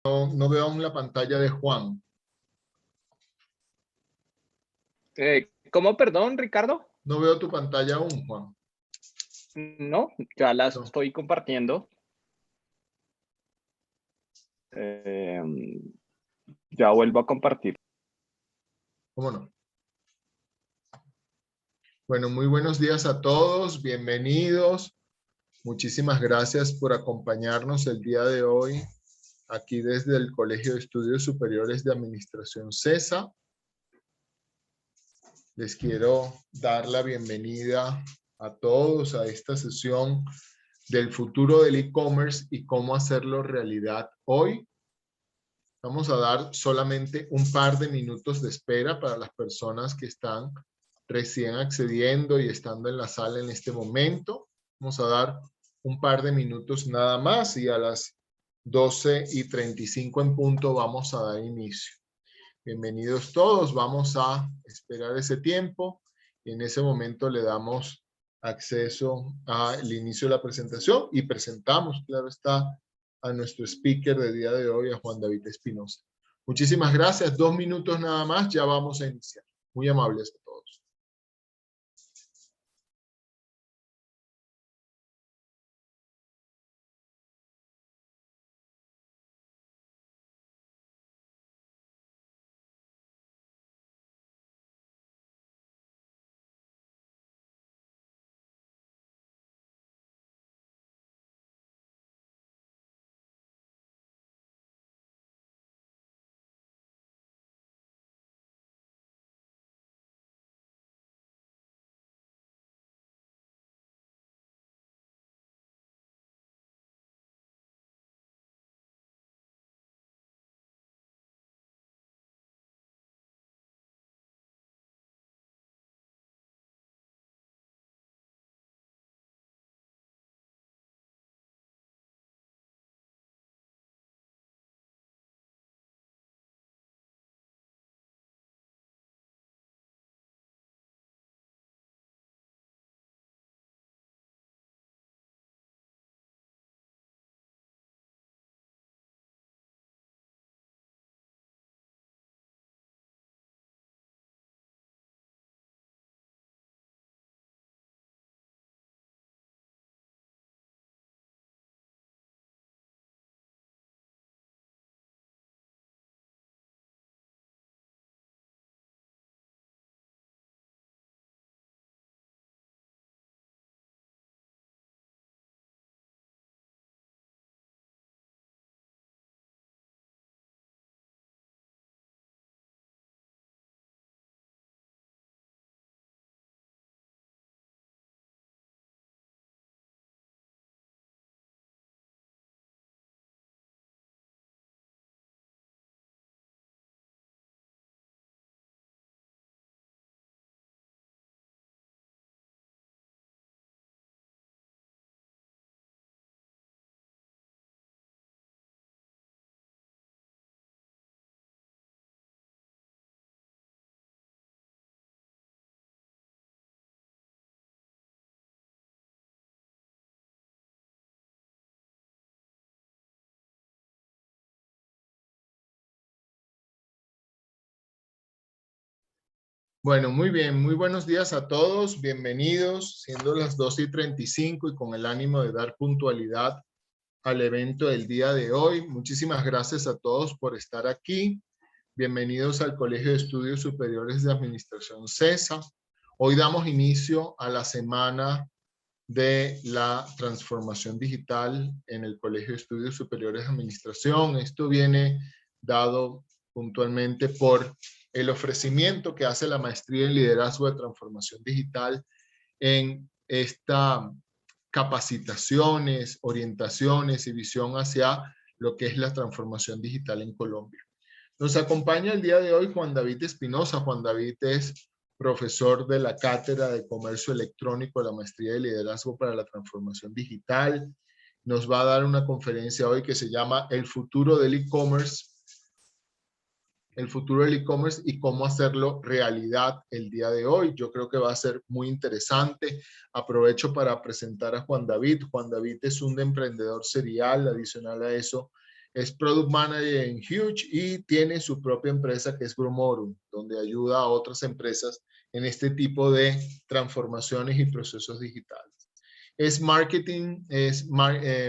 No veo aún la pantalla de Juan. ¿Cómo, perdón, Ricardo? No veo tu pantalla aún, Juan. No, ya la No. estoy compartiendo. Ya vuelvo a compartir. ¿Cómo no? Bueno, muy buenos días a todos. Bienvenidos. Muchísimas gracias por acompañarnos el día de hoy aquí desde el Colegio de Estudios Superiores de Administración CESA. Les quiero dar la bienvenida a todos a esta sesión del futuro del e-commerce y cómo hacerlo realidad hoy. Vamos a dar solamente un par de minutos de espera para las personas que están recién accediendo y estando en la sala en este momento. Vamos a dar un par de minutos nada más y a las 12:35 en punto vamos a dar inicio. Bienvenidos todos, vamos a esperar ese tiempo y en ese momento le damos acceso al inicio de la presentación y presentamos, claro está, a nuestro speaker de día de hoy, a Juan David Espinosa. Muchísimas gracias, 2 minutos nada más, ya vamos a iniciar. Muy amables a todos. Bueno, muy bien, muy buenos días a todos, bienvenidos, siendo las 12:35 y con el ánimo de dar puntualidad al evento del día de hoy. Muchísimas gracias a todos por estar aquí. Bienvenidos al Colegio de Estudios Superiores de Administración CESA. Hoy damos inicio a la semana de la transformación digital en el Colegio de Estudios Superiores de Administración. Esto viene dado puntualmente por el ofrecimiento que hace la maestría en liderazgo de transformación digital en esta capacitaciones, orientaciones y visión hacia lo que es la transformación digital en Colombia. Nos acompaña el día de hoy Juan David Espinosa. Juan David es profesor de la Cátedra de Comercio Electrónico de la Maestría de Liderazgo para la Transformación Digital. Nos va a dar una conferencia hoy que se llama El futuro del e-commerce. El futuro del e-commerce y cómo hacerlo realidad el día de hoy. Yo creo que va a ser muy interesante. Aprovecho para presentar a Juan David. Juan David es un emprendedor serial. Adicional a eso, Es Product Manager en Huge y tiene su propia empresa que es Gromorum, donde ayuda a otras empresas en este tipo de transformaciones y procesos digitales. Es marketing,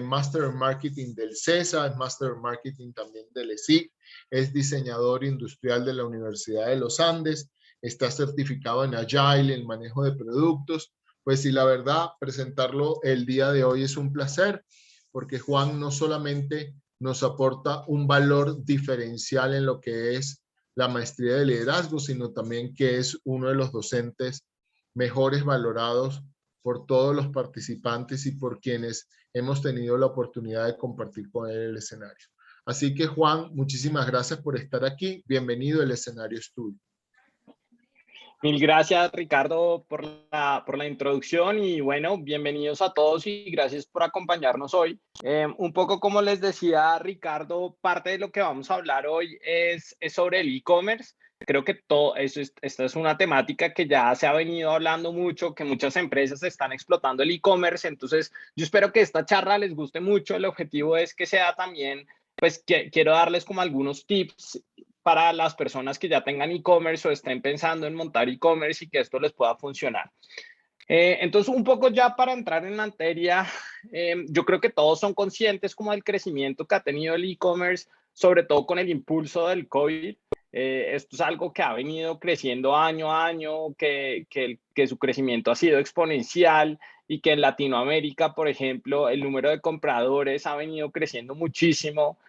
Master of Marketing del CESA, es Master of Marketing también del ESIC, es diseñador industrial de la Universidad de los Andes, está certificado en Agile, el manejo de productos. Pues sí, la verdad, presentarlo el día de hoy es un placer, porque Juan no solamente nos aporta un valor diferencial en lo que es la maestría de liderazgo, sino también que es uno de los docentes mejores valorados por todos los participantes y por quienes hemos tenido la oportunidad de compartir con él el escenario. Así que Juan, muchísimas gracias por estar aquí. Bienvenido, el escenario es tuyo. Mil gracias, Ricardo, por la introducción y bueno, bienvenidos a todos y gracias por acompañarnos hoy. Un poco como les decía Ricardo, parte de lo que vamos a hablar hoy es sobre el e-commerce. Creo que esta es una temática que ya se ha venido hablando mucho, que muchas empresas están explotando el e-commerce, entonces yo espero que esta charla les guste mucho. El objetivo es que sea también, pues quiero darles como algunos tips para las personas que ya tengan e-commerce o estén pensando en montar e-commerce y que esto les pueda funcionar. Entonces, un poco ya para entrar en materia, yo creo que todos son conscientes como del crecimiento que ha tenido el e-commerce, sobre todo con el impulso del COVID. Esto es algo que ha venido creciendo año a año, que su crecimiento ha sido exponencial y que en Latinoamérica, por ejemplo, el número de compradores ha venido creciendo muchísimo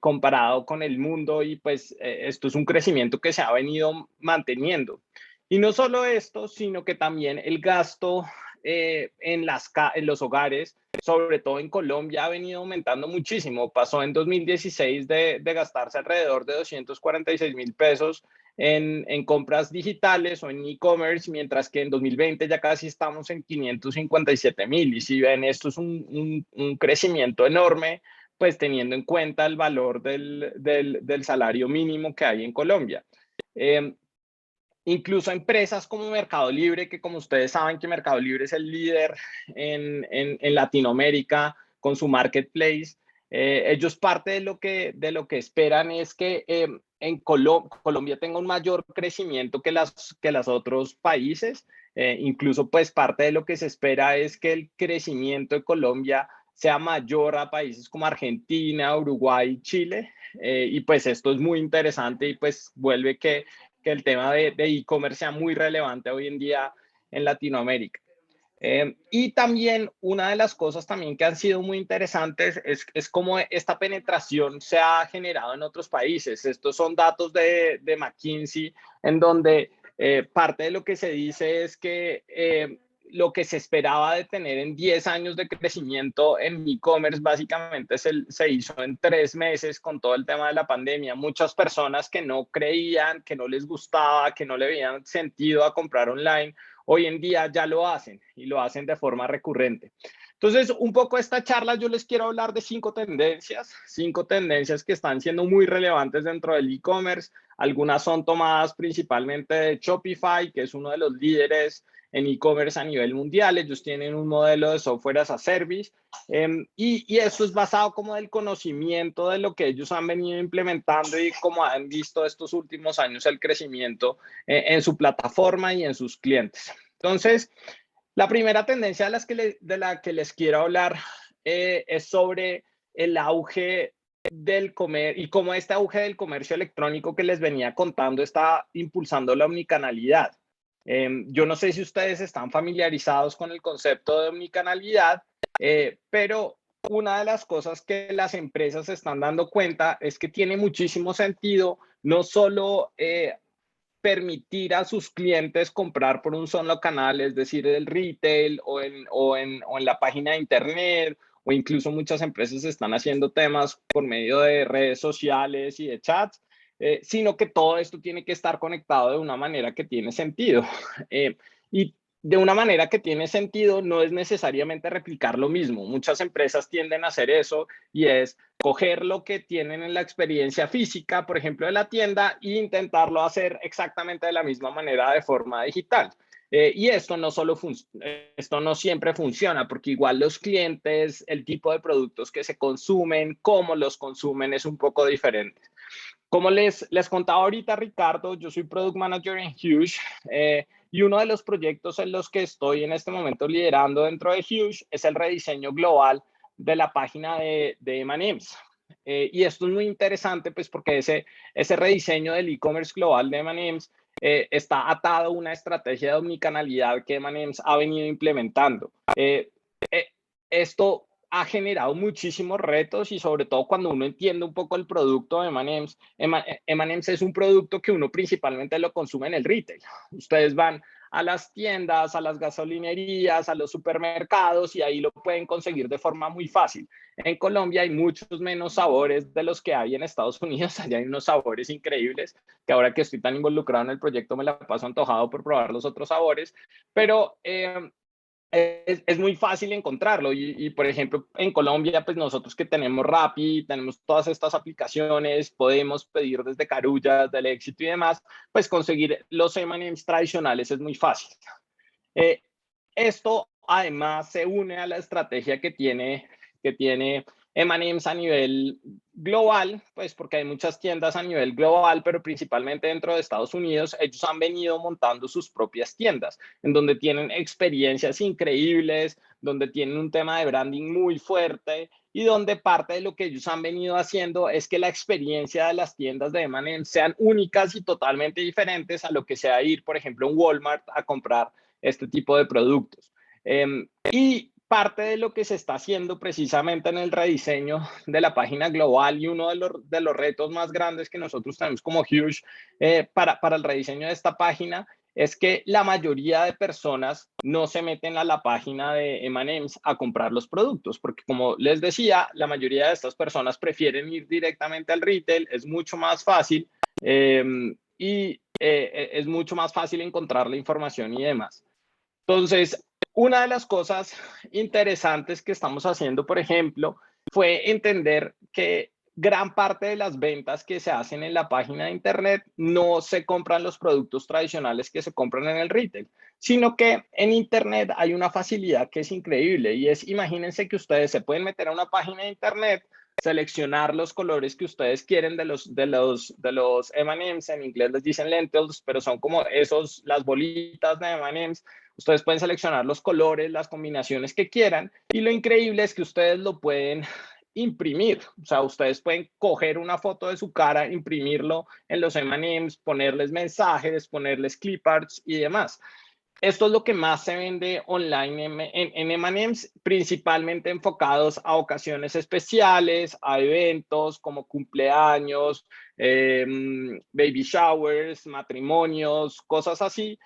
comparado con el mundo y pues esto es un crecimiento que se ha venido manteniendo. Y no solo esto, sino que también el gasto en los hogares, sobre todo en Colombia, ha venido aumentando muchísimo. Pasó en 2016 de gastarse alrededor de 246.000 pesos en compras digitales o en e-commerce, mientras que en 2020 ya casi estamos en 557.000. Y si ven, esto es un crecimiento enorme, pues teniendo en cuenta el valor del salario mínimo que hay en Colombia. Incluso empresas como Mercado Libre, que como ustedes saben que Mercado Libre es el líder en Latinoamérica con su marketplace, ellos parte de lo que esperan es que en Colombia tenga un mayor crecimiento que las otros países. Incluso pues parte de lo que se espera es que el crecimiento de Colombia sea mayor a países como Argentina, Uruguay, Chile. Y pues esto es muy interesante y pues vuelve que el tema de e-commerce sea muy relevante hoy en día en Latinoamérica. Y también una de las cosas también que han sido muy interesantes es cómo esta penetración se ha generado en otros países. Estos son datos de McKinsey, en donde parte de lo que se dice es que lo que se esperaba de tener en 10 años de crecimiento en e-commerce básicamente se hizo en 3 meses con todo el tema de la pandemia. Muchas personas que no creían, que no les gustaba, que no le veían sentido a comprar online, hoy en día ya lo hacen y lo hacen de forma recurrente. Entonces, un poco esta charla yo les quiero hablar de 5 tendencias que están siendo muy relevantes dentro del e-commerce. Algunas son tomadas principalmente de Shopify, que es uno de los líderes en e-commerce a nivel mundial. Ellos tienen un modelo de software as a service y esto es basado como del conocimiento de lo que ellos han venido implementando y como han visto estos últimos años el crecimiento en su plataforma y en sus clientes. Entonces, la primera tendencia de la que les quiero hablar es sobre el auge del comercio y cómo este auge del comercio electrónico que les venía contando está impulsando la omnicanalidad. Yo no sé si ustedes están familiarizados con el concepto de omnicanalidad, pero una de las cosas que las empresas se están dando cuenta es que tiene muchísimo sentido no solo permitir a sus clientes comprar por un solo canal, es decir, el retail o en la página de internet, o incluso muchas empresas están haciendo temas por medio de redes sociales y de chats, sino que todo esto tiene que estar conectado de una manera que tiene sentido. Y de una manera que tiene sentido no es necesariamente replicar lo mismo. Muchas empresas tienden a hacer eso y es coger lo que tienen en la experiencia física, por ejemplo, de la tienda, e intentarlo hacer exactamente de la misma manera de forma digital. Y esto esto no siempre funciona, porque igual los clientes, el tipo de productos que se consumen, cómo los consumen es un poco diferente. Como les contaba ahorita, Ricardo, yo soy Product Manager en Huge, y uno de los proyectos en los que estoy en este momento liderando dentro de Huge es el rediseño global de la página de M&M's. Y esto es muy interesante, pues porque ese rediseño del e-commerce global de M&M's está atado a una estrategia de omnicanalidad que M&M's ha venido implementando. Eh, Esto ha generado muchísimos retos y sobre todo cuando uno entiende un poco el producto de M&M's. M&M's es un producto que uno principalmente lo consume en el retail. Ustedes van a las tiendas, a las gasolinerías, a los supermercados y ahí lo pueden conseguir de forma muy fácil. En Colombia hay muchos menos sabores de los que hay en Estados Unidos. Allá hay unos sabores increíbles que ahora que estoy tan involucrado en el proyecto me la paso antojado por probar los otros sabores, pero es muy fácil encontrarlo por ejemplo, en Colombia, pues nosotros que tenemos Rappi, tenemos todas estas aplicaciones, podemos pedir desde Carulla, del Éxito y demás, pues conseguir los M&M's tradicionales es muy fácil. Eh, Esto además se une a la estrategia que tiene M&M's a nivel global, pues porque hay muchas tiendas a nivel global, pero principalmente dentro de Estados Unidos, ellos han venido montando sus propias tiendas, en donde tienen experiencias increíbles, donde tienen un tema de branding muy fuerte y donde parte de lo que ellos han venido haciendo es que la experiencia de las tiendas de M&M's sean únicas y totalmente diferentes a lo que sea ir, por ejemplo, a un Walmart a comprar este tipo de productos. Y parte de lo que se está haciendo precisamente en el rediseño de la página global y uno de los retos más grandes que nosotros tenemos como Huge para el rediseño de esta página es que la mayoría de personas no se meten a la página de M&M's a comprar los productos, porque como les decía, la mayoría de estas personas prefieren ir directamente al retail, es mucho más fácil es mucho más fácil encontrar la información y demás. Entonces, una de las cosas interesantes que estamos haciendo, por ejemplo, fue entender que gran parte de las ventas que se hacen en la página de Internet no se compran los productos tradicionales que se compran en el retail, sino que en Internet hay una facilidad que es increíble y es, imagínense que ustedes se pueden meter a una página de Internet, seleccionar los colores que ustedes quieren de los M&M's, en inglés les dicen lentils, pero son como las bolitas de M&M's. Ustedes pueden seleccionar los colores, las combinaciones que quieran y lo increíble es que ustedes lo pueden imprimir. O sea, ustedes pueden coger una foto de su cara, imprimirlo en los M&M's, ponerles mensajes, ponerles clip arts y demás. Esto es lo que más se vende online en M&M's, principalmente enfocados a ocasiones especiales, a eventos como cumpleaños, baby showers, matrimonios, cosas así,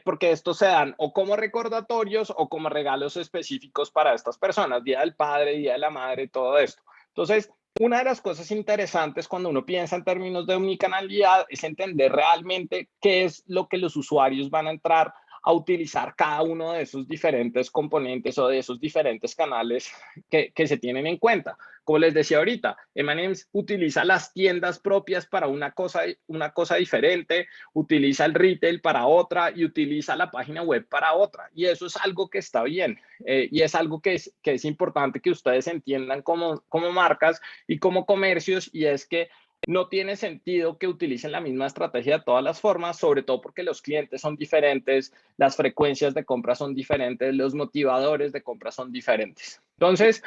porque estos se dan o como recordatorios o como regalos específicos para estas personas, Día del Padre, Día de la Madre, todo esto. Entonces, una de las cosas interesantes cuando uno piensa en términos de omnicanalidad es entender realmente qué es lo que los usuarios van a entrar a utilizar cada uno de esos diferentes componentes o de esos diferentes canales que se tienen en cuenta. Como les decía ahorita, M&M's utiliza las tiendas propias para una cosa diferente, utiliza el retail para otra y utiliza la página web para otra. Y eso es algo que está bien y es algo que es importante que ustedes entiendan como marcas y como comercios, y es que no tiene sentido que utilicen la misma estrategia de todas las formas, sobre todo porque los clientes son diferentes, las frecuencias de compra son diferentes, los motivadores de compra son diferentes. Entonces,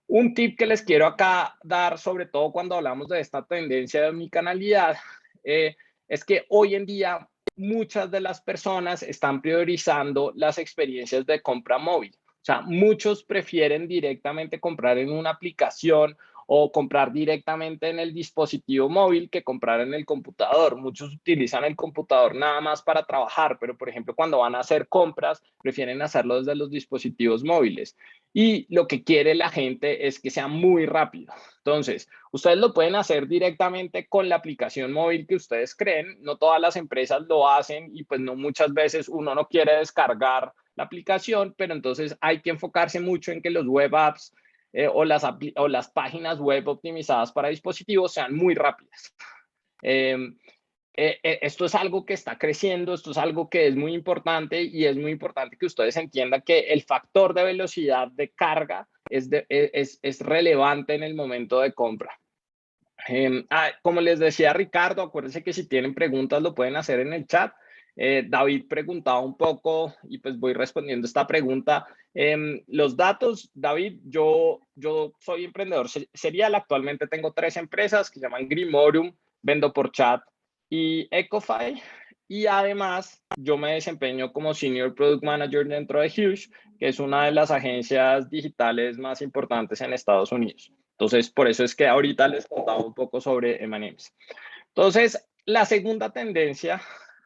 un tip que les quiero acá dar, sobre todo cuando hablamos de esta tendencia de omnicanalidad, es que hoy en día muchas de las personas están priorizando las experiencias de compra móvil. O sea, muchos prefieren directamente comprar en una aplicación o comprar directamente en el dispositivo móvil que comprar en el computador. Muchos utilizan el computador nada más para trabajar, pero por ejemplo cuando van a hacer compras prefieren hacerlo desde los dispositivos móviles. Y lo que quiere la gente es que sea muy rápido. Entonces, ustedes lo pueden hacer directamente con la aplicación móvil que ustedes creen. No todas las empresas lo hacen y pues no muchas veces uno no quiere descargar la aplicación, pero entonces hay que enfocarse mucho en que los web apps o las páginas web optimizadas para dispositivos sean muy rápidas. esto es algo que está creciendo, esto es algo que es muy importante y es muy importante que ustedes entiendan que el factor de velocidad de carga es relevante en el momento de compra. Como les decía Ricardo, acuérdense que si tienen preguntas lo pueden hacer en el chat. David preguntaba un poco y pues voy respondiendo esta pregunta. Los datos, David, yo soy emprendedor serial. Actualmente tengo 3 empresas que se llaman Grimorum, vendo por chat y Ecofy. Y además yo me desempeño como Senior Product Manager dentro de Huge, que es una de las agencias digitales más importantes en Estados Unidos. Entonces, por eso es que ahorita les contaba un poco sobre M&M's. Entonces, la segunda tendencia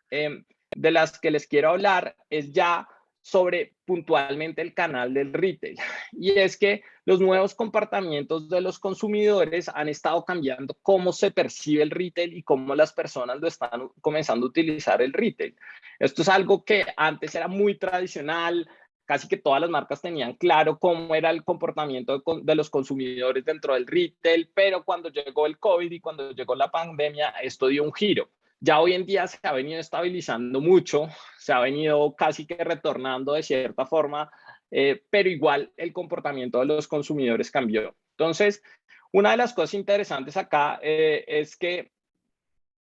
de las que les quiero hablar es ya sobre puntualmente el canal del retail. Y es que los nuevos comportamientos de los consumidores han estado cambiando cómo se percibe el retail y cómo las personas lo están comenzando a utilizar el retail. Esto es algo que antes era muy tradicional, casi que todas las marcas tenían claro cómo era el comportamiento de los consumidores dentro del retail, pero cuando llegó el COVID y cuando llegó la pandemia, esto dio un giro. Ya hoy en día se ha venido estabilizando mucho, se ha venido casi que retornando de cierta forma, pero igual el comportamiento de los consumidores cambió. Entonces, una de las cosas interesantes acá es que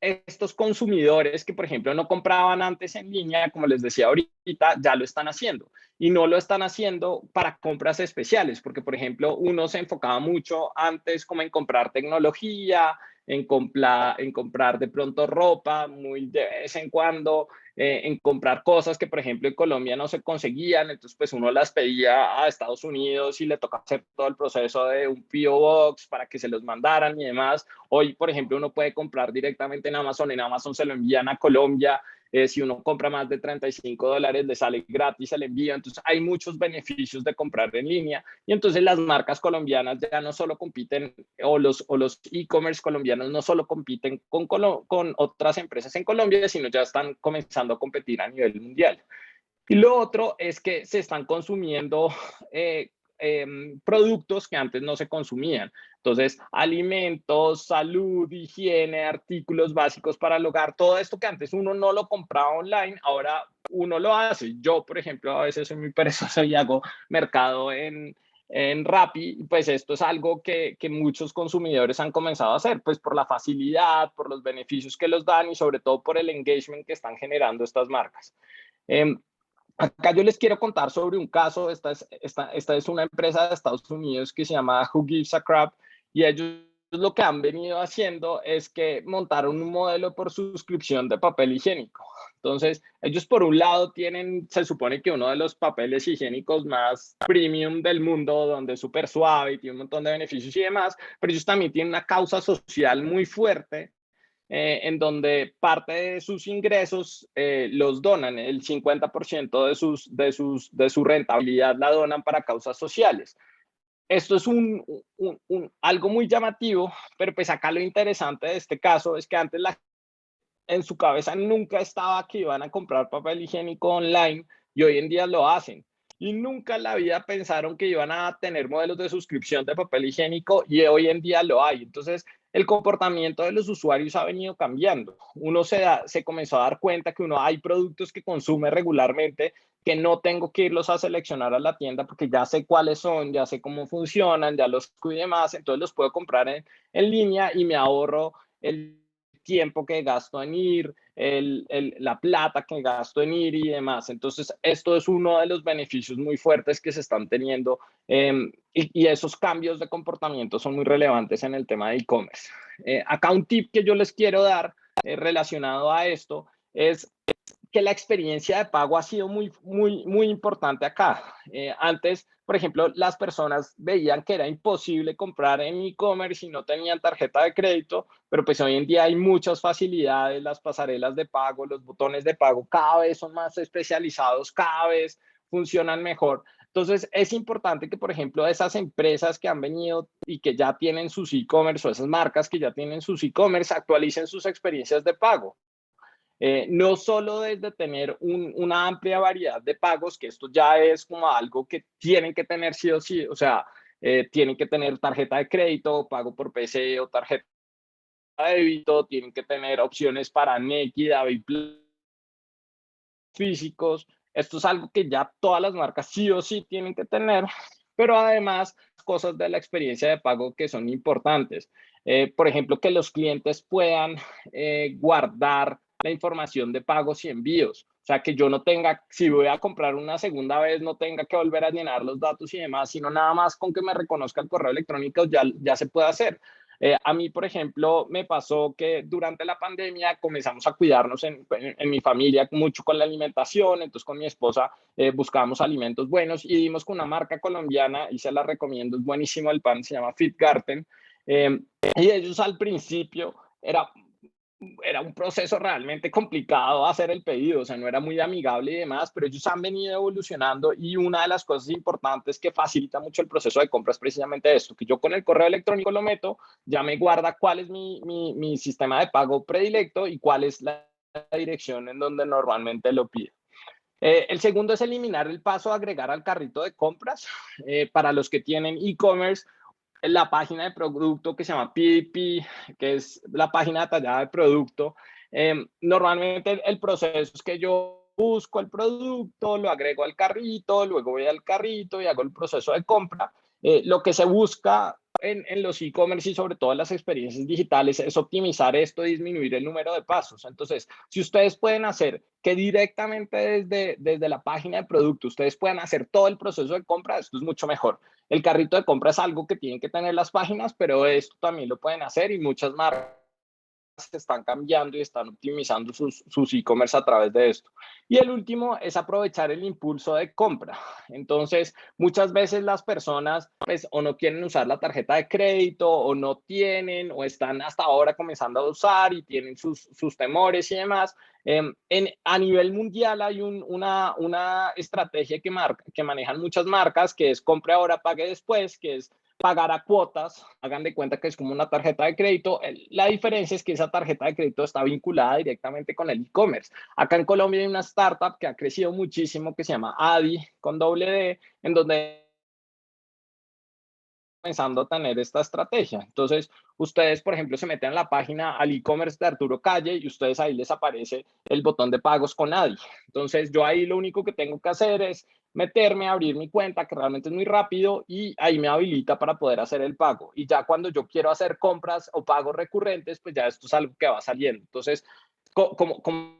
estos consumidores que, por ejemplo, no compraban antes en línea, como les decía ahorita, ya lo están haciendo. Y no lo están haciendo para compras especiales, porque, por ejemplo, uno se enfocaba mucho antes como en comprar tecnología, en comprar de pronto ropa muy de vez en cuando, en comprar cosas que, por ejemplo, en Colombia no se conseguían. Entonces, pues uno las pedía a Estados Unidos y le toca hacer todo el proceso de un P.O. Box para que se los mandaran y demás. Hoy, por ejemplo, uno puede comprar directamente en Amazon se lo envían a Colombia. Si uno compra más de $35, le sale gratis el envío. Entonces, hay muchos beneficios de comprar en línea. Y entonces las marcas colombianas ya no solo compiten, o los e-commerce colombianos no solo compiten con otras empresas en Colombia, sino ya están comenzando a competir a nivel mundial. Y lo otro es que se están consumiendo productos que antes no se consumían. Entonces, alimentos, salud, higiene, artículos básicos para el hogar, todo esto que antes uno no lo compraba online, ahora uno lo hace. Yo, por ejemplo, a veces soy muy perezoso y hago mercado en Rappi, pues esto es algo que muchos consumidores han comenzado a hacer, pues por la facilidad, por los beneficios que los dan y sobre todo por el engagement que están generando estas marcas. Acá yo les quiero contar sobre un caso. Esta es una empresa de Estados Unidos que se llama Who Gives a Crap, y ellos lo que han venido haciendo es que montaron un modelo por suscripción de papel higiénico. Entonces, ellos por un lado tienen, se supone que uno de los papeles higiénicos más premium del mundo, donde es súper suave y tiene un montón de beneficios y demás, pero ellos también tienen una causa social muy fuerte, en donde parte de sus ingresos los donan, el 50% de su rentabilidad la donan para causas sociales. Esto es algo muy llamativo, pero pues acá lo interesante de este caso es que antes en su cabeza nunca estaba que iban a comprar papel higiénico online y hoy en día lo hacen. Y nunca en la vida pensaron que iban a tener modelos de suscripción de papel higiénico y hoy en día lo hay. Entonces, el comportamiento de los usuarios ha venido cambiando. Uno se comenzó a dar cuenta que hay productos que consume regularmente que no tengo que irlos a seleccionar a la tienda porque ya sé cuáles son, ya sé cómo funcionan, ya los cuide más, entonces los puedo comprar en línea y me ahorro el tiempo que gasto en ir, la plata que gasto en ir y demás. Entonces, esto es uno de los beneficios muy fuertes que se están teniendo, y esos cambios de comportamiento son muy relevantes en el tema de e-commerce. Acá un tip que yo les quiero dar relacionado a esto es que la experiencia de pago ha sido muy importante acá. Antes, por ejemplo, las personas veían que era imposible comprar en e-commerce si no tenían tarjeta de crédito, pero pues hoy en día hay muchas facilidades, las pasarelas de pago, los botones de pago cada vez son más especializados, cada vez funcionan mejor. Entonces, es importante que, por ejemplo, esas empresas que han venido y que ya tienen sus e-commerce, o esas marcas que ya tienen sus e-commerce, actualicen sus experiencias de pago. No solo desde tener una amplia variedad de pagos, que esto ya es como algo que tienen que tener sí o sí, o sea, tienen que tener tarjeta de crédito, pago por PC o tarjeta débito, tienen que tener opciones para NECI, DaviPlus físicos. Esto es algo que ya todas las marcas sí o sí tienen que tener, pero además cosas de la experiencia de pago que son importantes. Por ejemplo, que los clientes puedan guardar la información de pagos y envíos. O sea, que yo no tenga, si voy a comprar una segunda vez, no tenga que volver a llenar los datos y demás, sino nada más con que me reconozca el correo electrónico ya se puede hacer. A mí, por ejemplo, me pasó que durante la pandemia comenzamos a cuidarnos en mi familia mucho con la alimentación, entonces con mi esposa buscábamos alimentos buenos y dimos con una marca colombiana y se la recomiendo, es buenísimo el pan, se llama Fit Garden. Y ellos al principio era un proceso realmente complicado hacer el pedido, o sea, no era muy amigable y demás, pero ellos han venido evolucionando y una de las cosas importantes que facilita mucho el proceso de compra es precisamente esto, que yo con el correo electrónico lo meto, ya me guarda cuál es mi sistema de pago predilecto y cuál es la dirección en donde normalmente lo pido. El segundo es eliminar el paso de agregar al carrito de compras. Para los que tienen e-commerce, la página de producto que se llama PDP, que es la página detallada del producto. Normalmente el proceso es que yo busco el producto, lo agrego al carrito, luego voy al carrito y hago el proceso de compra. Lo que se busca en los e-commerce y sobre todo en las experiencias digitales es optimizar esto, disminuir el número de pasos. Entonces, si ustedes pueden hacer que directamente desde la página de producto ustedes puedan hacer todo el proceso de compra, esto es mucho mejor. El carrito de compra es algo que tienen que tener las páginas, pero esto también lo pueden hacer y muchas marcas están cambiando y están optimizando sus e-commerce a través de esto. Y el último es aprovechar el impulso de compra. Entonces, muchas veces las personas pues o no quieren usar la tarjeta de crédito o no tienen o están hasta ahora comenzando a usar y tienen sus temores y demás. A nivel mundial hay una estrategia que manejan muchas marcas que es compre ahora, pague después, que es pagar a cuotas, hagan de cuenta que es como una tarjeta de crédito. La diferencia es que esa tarjeta de crédito está vinculada directamente con el e-commerce. Acá en Colombia hay una startup que ha crecido muchísimo que se llama Adi, con doble D, en donde comenzando a tener esta estrategia. Entonces, ustedes, por ejemplo, se meten a la página al e-commerce de Arturo Calle y ustedes ahí les aparece el botón de pagos con Adi. Entonces, yo ahí lo único que tengo que hacer es meterme, abrir mi cuenta, que realmente es muy rápido, y ahí me habilita para poder hacer el pago. Y ya cuando yo quiero hacer compras o pagos recurrentes, pues ya esto es algo que va saliendo. Entonces, como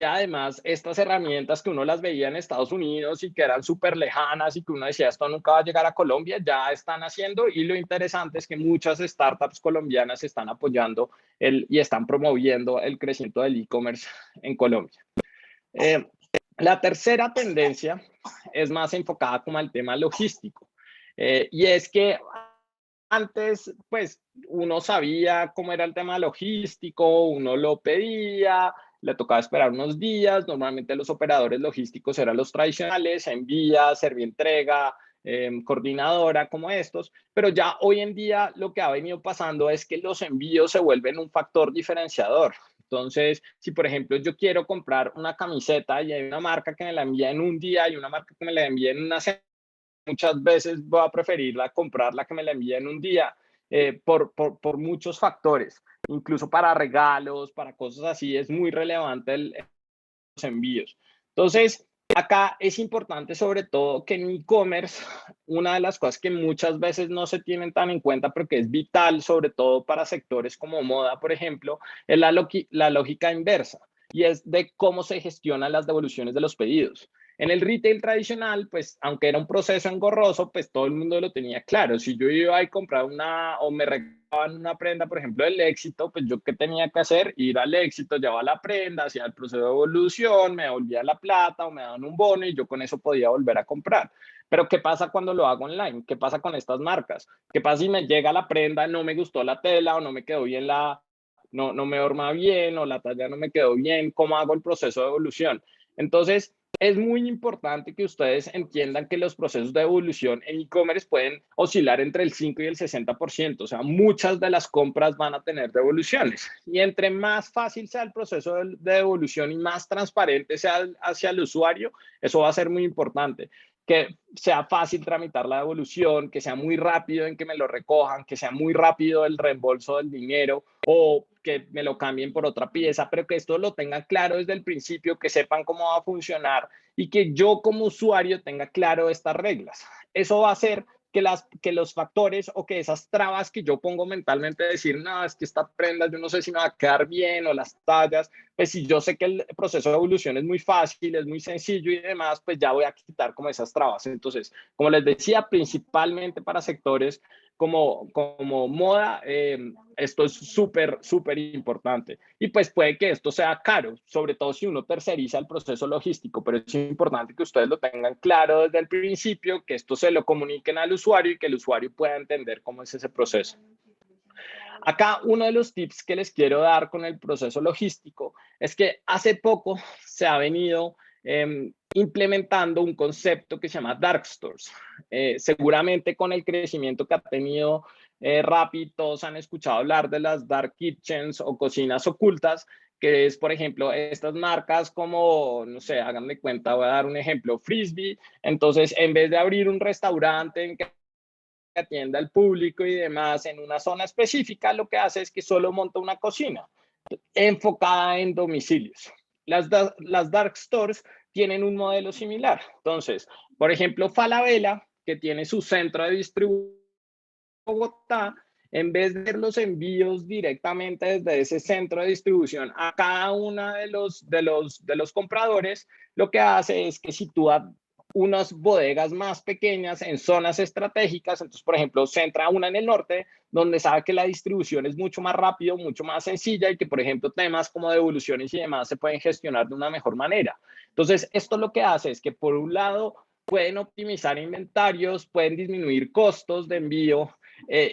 además, estas herramientas que uno las veía en Estados Unidos y que eran súper lejanas y que uno decía esto nunca va a llegar a Colombia, ya están haciendo, y lo interesante es que muchas startups colombianas están apoyando y están promoviendo el crecimiento del e-commerce en Colombia. La tercera tendencia es más enfocada como al tema logístico, y es que antes, pues, uno sabía cómo era el tema logístico, uno lo pedía, le tocaba esperar unos días. Normalmente los operadores logísticos eran los tradicionales, envía, servientrega, coordinadora, como estos, pero ya hoy en día lo que ha venido pasando es que los envíos se vuelven un factor diferenciador. Entonces, si por ejemplo yo quiero comprar una camiseta y hay una marca que me la envía en un día y una marca que me la envía en una semana, muchas veces voy a preferir comprar la que me la envía en un día, por muchos factores, incluso para regalos, para cosas así, es muy relevante los envíos. Entonces, acá es importante sobre todo que en e-commerce, una de las cosas que muchas veces no se tienen tan en cuenta, pero que es vital, sobre todo para sectores como moda, por ejemplo, es la lógica inversa, y es de cómo se gestionan las devoluciones de los pedidos. En el retail tradicional, pues, aunque era un proceso engorroso, pues todo el mundo lo tenía claro. Si yo iba a comprar o me regalaban una prenda, por ejemplo, del Éxito, pues yo qué tenía que hacer, ir al Éxito, llevaba la prenda, hacía el proceso de devolución, me devolvía la plata o me daban un bono y yo con eso podía volver a comprar. Pero ¿qué pasa cuando lo hago online? ¿Qué pasa con estas marcas? ¿Qué pasa si me llega la prenda, no me gustó la tela o no me quedó bien no me horma bien o la talla no me quedó bien? ¿Cómo hago el proceso de devolución? Entonces, es muy importante que ustedes entiendan que los procesos de devolución en e-commerce pueden oscilar entre el 5 y el 60%. O sea, muchas de las compras van a tener devoluciones. Y entre más fácil sea el proceso de devolución y más transparente sea hacia el usuario, eso va a ser muy importante. que sea fácil tramitar la devolución, que sea muy rápido en que me lo recojan, que sea muy rápido el reembolso del dinero o que me lo cambien por otra pieza, pero que esto lo tengan claro desde el principio, que sepan cómo va a funcionar y que yo como usuario tenga claro estas reglas. Eso va a hacer que los factores o que esas trabas que yo pongo mentalmente, decir, no, es que esta prenda yo no sé si me va a quedar bien o las tallas, pues si yo sé que el proceso de evolución es muy fácil, es muy sencillo y demás, pues ya voy a quitar como esas trabas. Entonces, como les decía, principalmente para sectores como moda, esto es súper importante. Y pues puede que esto sea caro, sobre todo si uno terceriza el proceso logístico, pero es importante que ustedes lo tengan claro desde el principio, que esto se lo comuniquen al usuario y que el usuario pueda entender cómo es ese proceso. Acá uno de los tips que les quiero dar con el proceso logístico es que hace poco se ha venido implementando un concepto que se llama dark stores. Seguramente con el crecimiento que ha tenido Rappi, todos han escuchado hablar de las dark kitchens o cocinas ocultas, que es, por ejemplo, estas marcas como, no sé, háganme cuenta, voy a dar un ejemplo, Frisbee. Entonces, en vez de abrir un restaurante en que atienda al público y demás en una zona específica, lo que hace es que solo monta una cocina enfocada en domicilios. Las dark stores tienen un modelo similar. Entonces, por ejemplo, Falabella, que tiene su centro de distribución en Bogotá, en vez de los envíos directamente desde ese centro de distribución a cada uno de los compradores, lo que hace es que sitúa unas bodegas más pequeñas en zonas estratégicas. Entonces, por ejemplo, centra una en el norte, donde sabe que la distribución es mucho más rápido, mucho más sencilla y que, por ejemplo, temas como devoluciones y demás se pueden gestionar de una mejor manera. Entonces, esto lo que hace es que, por un lado, pueden optimizar inventarios, pueden disminuir costos de envío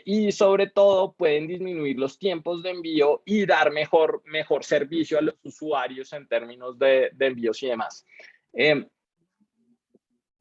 y sobre todo pueden disminuir los tiempos de envío y dar mejor servicio a los usuarios en términos de envíos y demás.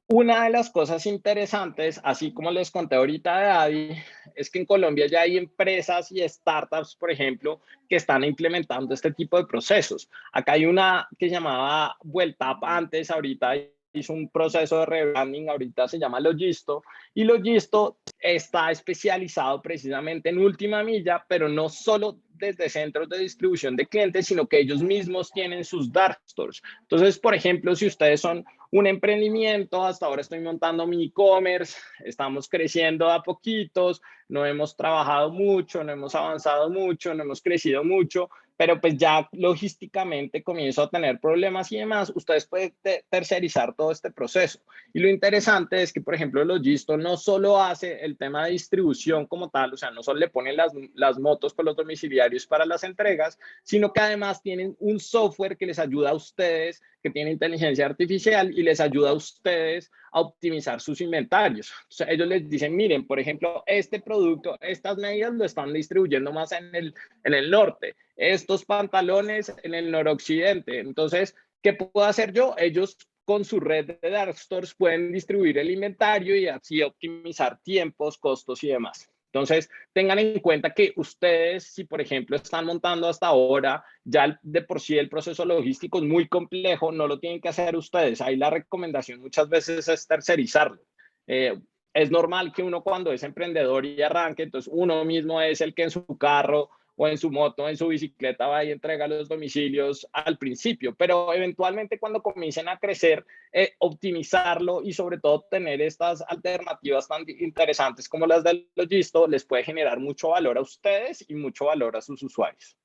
Una de las cosas interesantes, así como les conté ahorita de Adi, es que en Colombia ya hay empresas y startups, por ejemplo, que están implementando este tipo de procesos. Acá hay una que se llamaba Vueltap antes, ahorita hizo un proceso de rebranding, ahorita se llama Logisto, y Logisto está especializado precisamente en última milla, pero no solo desde centros de distribución de clientes, sino que ellos mismos tienen sus dark stores. Entonces, por ejemplo, si ustedes son un emprendimiento, hasta ahora estoy montando mi e-commerce, estamos creciendo a poquitos, no hemos trabajado mucho, no hemos avanzado mucho, no hemos crecido mucho, pero pues ya logísticamente comienzo a tener problemas y demás, ustedes pueden tercerizar todo este proceso. Y lo interesante es que, por ejemplo, Logisto no solo hace el tema de distribución como tal, o sea, no solo le ponen las motos con los domiciliarios para las entregas, sino que además tienen un software que les ayuda a ustedes, que tiene inteligencia artificial y les ayuda a ustedes a optimizar sus inventarios. Entonces, ellos les dicen, miren, por ejemplo, este producto, estas medidas lo están distribuyendo más en el norte, estos pantalones en el noroccidente. Entonces, ¿qué puedo hacer yo? Ellos con su red de dark stores pueden distribuir el inventario y así optimizar tiempos, costos y demás. Entonces, tengan en cuenta que ustedes, si por ejemplo están montando hasta ahora, ya de por sí el proceso logístico es muy complejo, no lo tienen que hacer ustedes. Ahí la recomendación muchas veces es tercerizarlo. Es normal que uno cuando es emprendedor y arranque, entonces uno mismo es el que en su carro o en su moto, o en su bicicleta va y entrega los domicilios al principio, pero eventualmente cuando comiencen a crecer, optimizarlo y sobre todo tener estas alternativas tan interesantes como las del Logisto les puede generar mucho valor a ustedes y mucho valor a sus usuarios.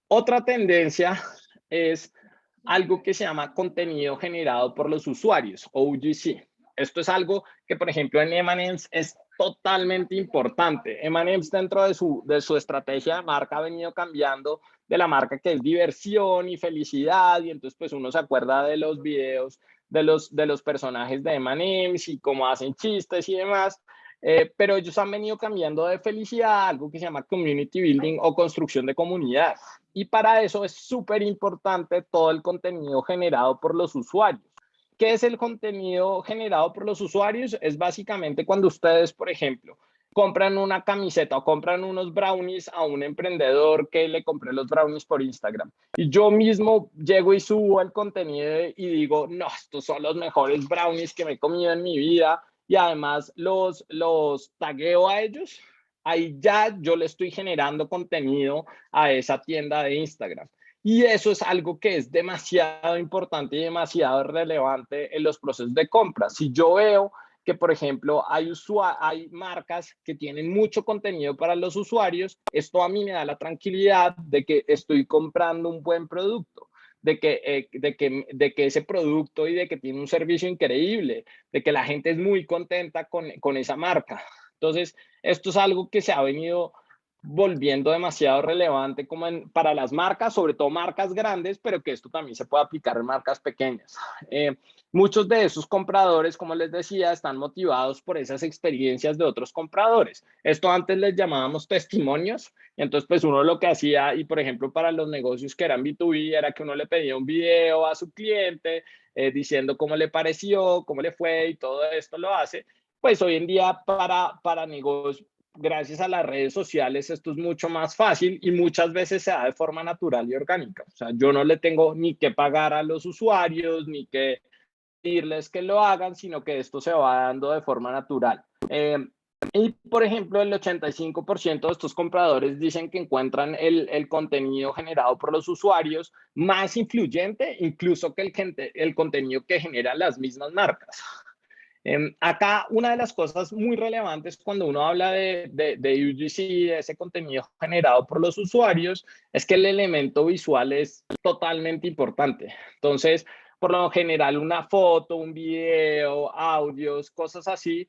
Otra tendencia es algo que se llama contenido generado por los usuarios o UGC. Esto es algo que, por ejemplo, en M&M's es totalmente importante. M&M's dentro de su estrategia de marca ha venido cambiando de la marca que es diversión y felicidad y entonces pues uno se acuerda de los videos de los personajes de M&M's y cómo hacen chistes y demás. Pero ellos han venido cambiando de felicidad a algo que se llama community building o construcción de comunidad. Y para eso es súper importante todo el contenido generado por los usuarios. ¿Qué es el contenido generado por los usuarios? Es básicamente cuando ustedes, por ejemplo, compran una camiseta o compran unos brownies a un emprendedor que le compré los brownies por Instagram. Y yo mismo llego y subo el contenido y digo, no, estos son los mejores brownies que me he comido en mi vida. Y además los tagueo a ellos. Ahí ya yo le estoy generando contenido a esa tienda de Instagram. Y eso es algo que es demasiado importante y demasiado relevante en los procesos de compra. Si yo veo que, por ejemplo, hay marcas que tienen mucho contenido para los usuarios, esto a mí me da la tranquilidad de que estoy comprando un buen producto, de que ese producto y de que tiene un servicio increíble, de que la gente es muy contenta con esa marca. Entonces, esto es algo que se ha venido volviendo demasiado relevante como para las marcas, sobre todo marcas grandes, pero que esto también se puede aplicar en marcas pequeñas. Muchos de esos compradores, como les decía, están motivados por esas experiencias de otros compradores. Esto antes les llamábamos testimonios. Entonces, pues uno lo que hacía, y por ejemplo, para los negocios que eran B2B, era que uno le pedía un video a su cliente diciendo cómo le pareció, cómo le fue y todo esto lo hace. Pues hoy en día para negocios, gracias a las redes sociales, esto es mucho más fácil y muchas veces se da de forma natural y orgánica. O sea, yo no le tengo ni que pagar a los usuarios, ni que pedirles que lo hagan, sino que esto se va dando de forma natural. Y, por ejemplo, el 85% de estos compradores dicen que encuentran el contenido generado por los usuarios más influyente incluso que el contenido que generan las mismas marcas. Acá una de las cosas muy relevantes cuando uno habla de UGC, de ese contenido generado por los usuarios, es que el elemento visual es totalmente importante. Entonces, por lo general, una foto, un video, audios, cosas así,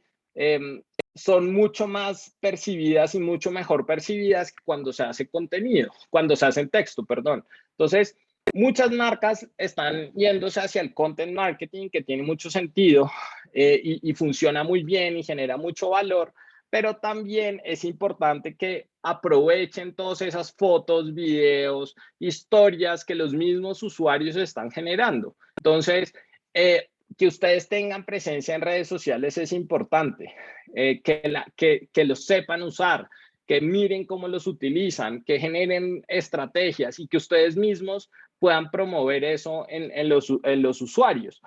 son mucho más percibidas y mucho mejor percibidas que cuando se hace contenido, cuando se hace en texto, perdón. Entonces, muchas marcas están yéndose hacia el content marketing, que tiene mucho sentido y funciona muy bien y genera mucho valor, pero también es importante que aprovechen todas esas fotos, videos, historias que los mismos usuarios están generando. Entonces, que ustedes tengan presencia en redes sociales es importante, que los sepan usar, que miren cómo los utilizan, que generen estrategias y que ustedes mismos puedan promover eso en los usuarios.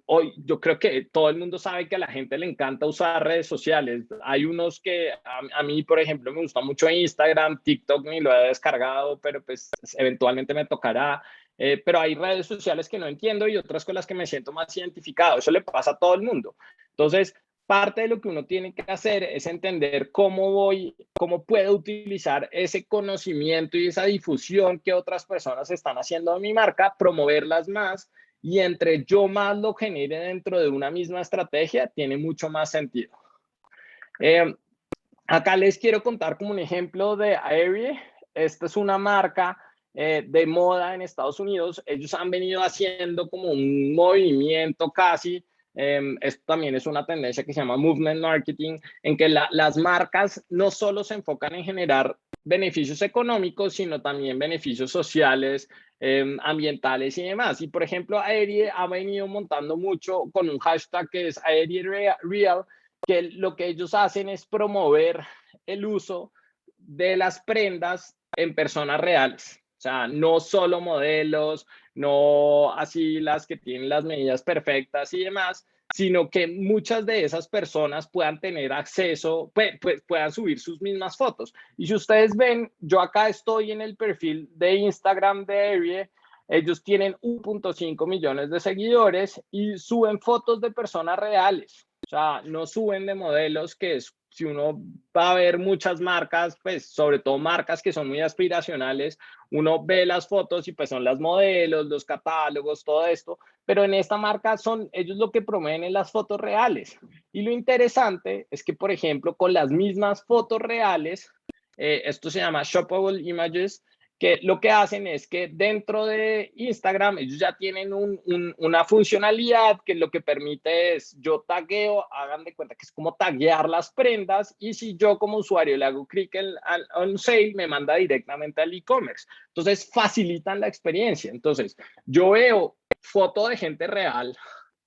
Hoy yo creo que todo el mundo sabe que a la gente le encanta usar redes sociales. Hay unos que a mí, por ejemplo, me gusta mucho Instagram, TikTok ni lo he descargado, pero pues eventualmente me tocará. Pero hay redes sociales que no entiendo y otras con las que me siento más identificado. Eso le pasa a todo el mundo. Entonces, parte de lo que uno tiene que hacer es entender cómo puedo utilizar ese conocimiento y esa difusión que otras personas están haciendo de mi marca, promoverlas más y entre yo más lo genere dentro de una misma estrategia, tiene mucho más sentido. Acá les quiero contar como un ejemplo de Aerie. Esta es una marca de moda en Estados Unidos. Ellos han venido haciendo como un movimiento casi. Esto también es una tendencia que se llama movement marketing, en que las marcas no solo se enfocan en generar beneficios económicos, sino también beneficios sociales, ambientales y demás. Y por ejemplo, Aerie ha venido montando mucho con un hashtag que es Aerie Real, que lo que ellos hacen es promover el uso de las prendas en personas reales. O sea, no solo modelos, no así las que tienen las medidas perfectas y demás, sino que muchas de esas personas puedan tener acceso, puedan subir sus mismas fotos. Y si ustedes ven, yo acá estoy en el perfil de Instagram de Aerie. Ellos tienen 1.5 millones de seguidores y suben fotos de personas reales. O sea, no suben de modelos que es, si uno va a ver muchas marcas, pues sobre todo marcas que son muy aspiracionales, uno ve las fotos y pues son las modelos, los catálogos, todo esto, pero en esta marca ellos lo que promueven en las fotos reales. Y lo interesante es que, por ejemplo, con las mismas fotos reales, esto se llama shoppable images, que lo que hacen es que dentro de Instagram ellos ya tienen una funcionalidad que lo que permite es yo tagueo, hagan de cuenta que es como taguear las prendas y si yo como usuario le hago clic en sale me manda directamente al e-commerce. Entonces facilitan la experiencia. Entonces yo veo foto de gente real,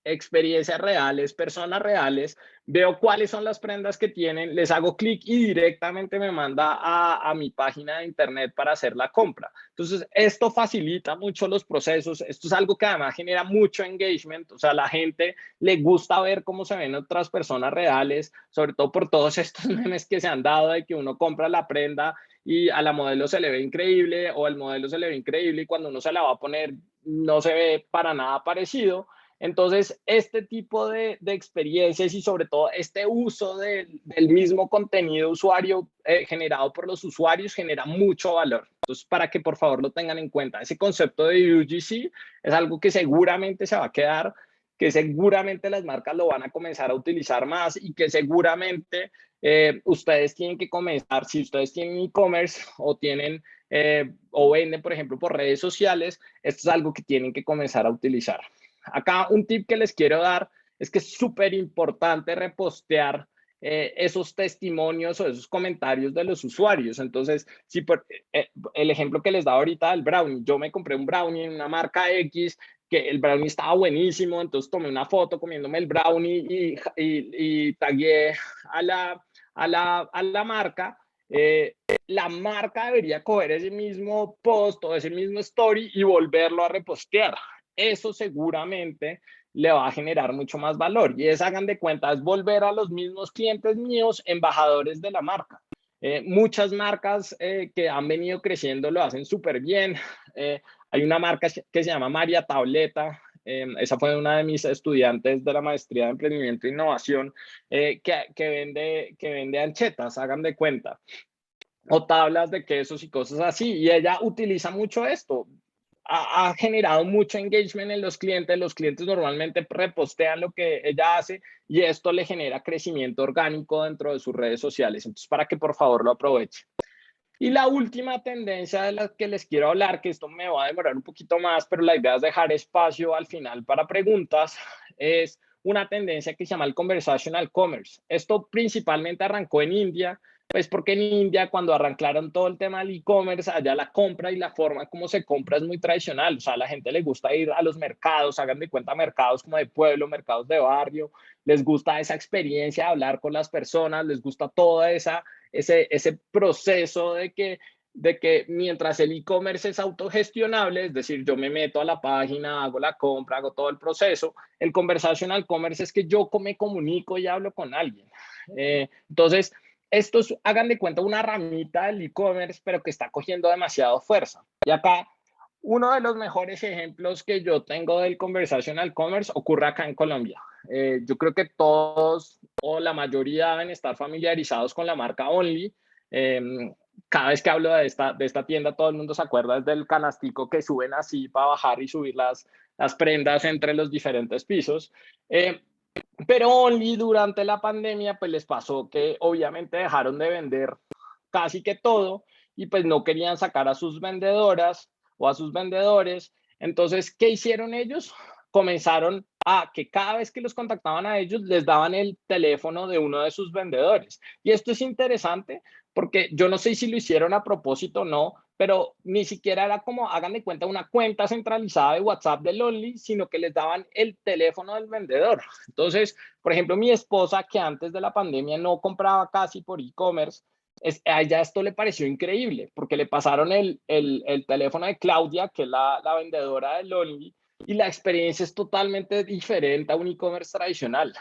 experiencias reales, personas reales, veo cuáles son las prendas que tienen, les hago clic y directamente me manda a mi página de internet para hacer la compra. Entonces, esto facilita mucho los procesos. Esto es algo que además genera mucho engagement. O sea, a la gente le gusta ver cómo se ven otras personas reales, sobre todo por todos estos memes que se han dado de que uno compra la prenda y a la modelo se le ve increíble o el modelo se le ve increíble y cuando uno se la va a poner no se ve para nada parecido. Entonces, este tipo de experiencias y sobre todo este uso del mismo contenido usuario generado por los usuarios genera mucho valor. Entonces, para que por favor lo tengan en cuenta, ese concepto de UGC es algo que seguramente se va a quedar, que seguramente las marcas lo van a comenzar a utilizar más y que seguramente ustedes tienen que comenzar, si ustedes tienen e-commerce o tienen o venden, por ejemplo, por redes sociales, esto es algo que tienen que comenzar a utilizar. Acá un tip que les quiero dar es que es súper importante repostear esos testimonios o esos comentarios de los usuarios. Entonces, si por, el ejemplo que les da ahorita del brownie, yo me compré un brownie en una marca X, que el brownie estaba buenísimo, entonces tomé una foto comiéndome el brownie y tagué a la marca. La marca debería coger ese mismo post o ese mismo story y volverlo a repostear. Eso seguramente le va a generar mucho más valor. Y es, hagan de cuenta, es volver a los mismos clientes míos, embajadores de la marca. Muchas marcas que han venido creciendo lo hacen súper bien. Hay una marca que se llama María Tableta. Esa fue una de mis estudiantes de la maestría de emprendimiento e innovación que vende anchetas, hagan de cuenta, o tablas de quesos y cosas así. Y ella utiliza mucho esto. Ha generado mucho engagement en los clientes. Los clientes normalmente repostean lo que ella hace y esto le genera crecimiento orgánico dentro de sus redes sociales. Entonces, para que por favor lo aprovechen. Y la última tendencia de la que les quiero hablar, que esto me va a demorar un poquito más, pero la idea es dejar espacio al final para preguntas, es una tendencia que se llama el conversational commerce. Esto principalmente arrancó en India, pues porque en India cuando arrancaron todo el tema del e-commerce, allá la compra y la forma como se compra es muy tradicional. O sea, a la gente le gusta ir a los mercados, hagan de cuenta mercados como de pueblo, mercados de barrio, les gusta esa experiencia de hablar con las personas, les gusta toda ese proceso de que mientras el e-commerce es autogestionable, es decir, yo me meto a la página, hago la compra, hago todo el proceso, el conversational commerce es que yo me comunico y hablo con alguien. Entonces, esto es, hagan de cuenta, una ramita del e-commerce, pero que está cogiendo demasiado fuerza. Y acá, uno de los mejores ejemplos que yo tengo del conversational commerce ocurre acá en Colombia. Yo creo que todos o la mayoría deben estar familiarizados con la marca Only. Cada vez que hablo de esta tienda, todo el mundo se acuerda del canastico que suben así para bajar y subir las prendas entre los diferentes pisos. Pero Only durante la pandemia, pues les pasó que obviamente dejaron de vender casi que todo y pues no querían sacar a sus vendedoras o a sus vendedores. Entonces, ¿qué hicieron ellos? Comenzaron a que cada vez que los contactaban a ellos, les daban el teléfono de uno de sus vendedores. Y esto es interesante porque yo no sé si lo hicieron a propósito o no, pero ni siquiera era como, hagan de cuenta, una cuenta centralizada de WhatsApp del Only, sino que les daban el teléfono del vendedor. Entonces, por ejemplo, mi esposa, que antes de la pandemia no compraba casi por e-commerce, a ella esto le pareció increíble, porque le pasaron el teléfono de Claudia, que es la vendedora del Only, y la experiencia es totalmente diferente a un e-commerce tradicional.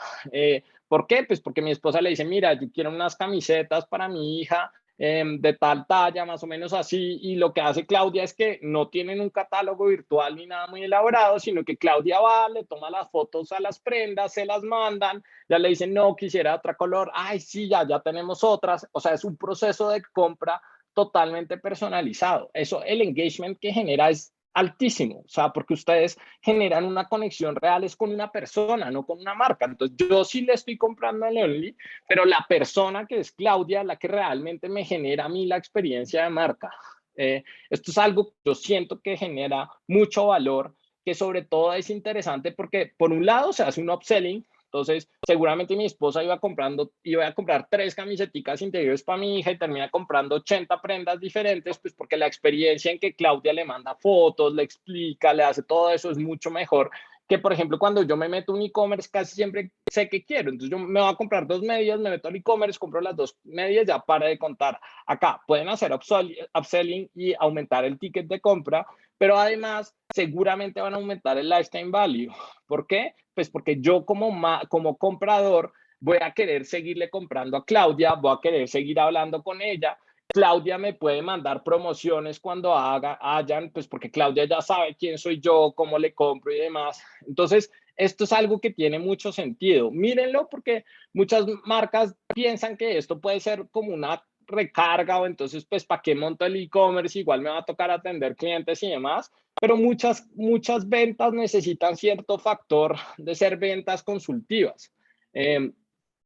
¿Por qué? Pues porque mi esposa le dice, mira, yo quiero unas camisetas para mi hija de tal talla, más o menos así, y lo que hace Claudia es que no tienen un catálogo virtual ni nada muy elaborado, sino que Claudia va, le toma las fotos a las prendas, se las mandan, ya le dicen, no, quisiera otra color, ay, sí, ya tenemos otras, o sea, es un proceso de compra totalmente personalizado. Eso, el engagement que genera es altísimo, o sea, porque ustedes generan una conexión real es con una persona, no con una marca. Entonces, yo sí le estoy comprando al Only, pero la persona que es Claudia, la que realmente me genera a mí la experiencia de marca. Esto es algo que yo siento que genera mucho valor, que sobre todo es interesante porque por un lado se hace un upselling. Entonces, seguramente mi esposa iba a comprar 3 camisetas interiores para mi hija y termina comprando 80 prendas diferentes, pues porque la experiencia en que Claudia le manda fotos, le explica, le hace todo eso es mucho mejor que, por ejemplo, cuando yo me meto a un e-commerce, casi siempre sé qué quiero. Entonces, yo me voy a comprar 2 medias, me meto al e-commerce, compro las 2 medias, ya para de contar. Acá pueden hacer upselling y aumentar el ticket de compra, pero además seguramente van a aumentar el lifetime value. ¿Por qué? Pues porque yo como comprador voy a querer seguirle comprando a Claudia, voy a querer seguir hablando con ella. Claudia me puede mandar promociones cuando hayan, pues porque Claudia ya sabe quién soy yo, cómo le compro y demás. Entonces, esto es algo que tiene mucho sentido. Mírenlo porque muchas marcas piensan que esto puede ser como una recarga o entonces, pues, ¿para qué monto el e-commerce? Igual me va a tocar atender clientes y demás. Pero muchas ventas necesitan cierto factor de ser ventas consultivas. Eh,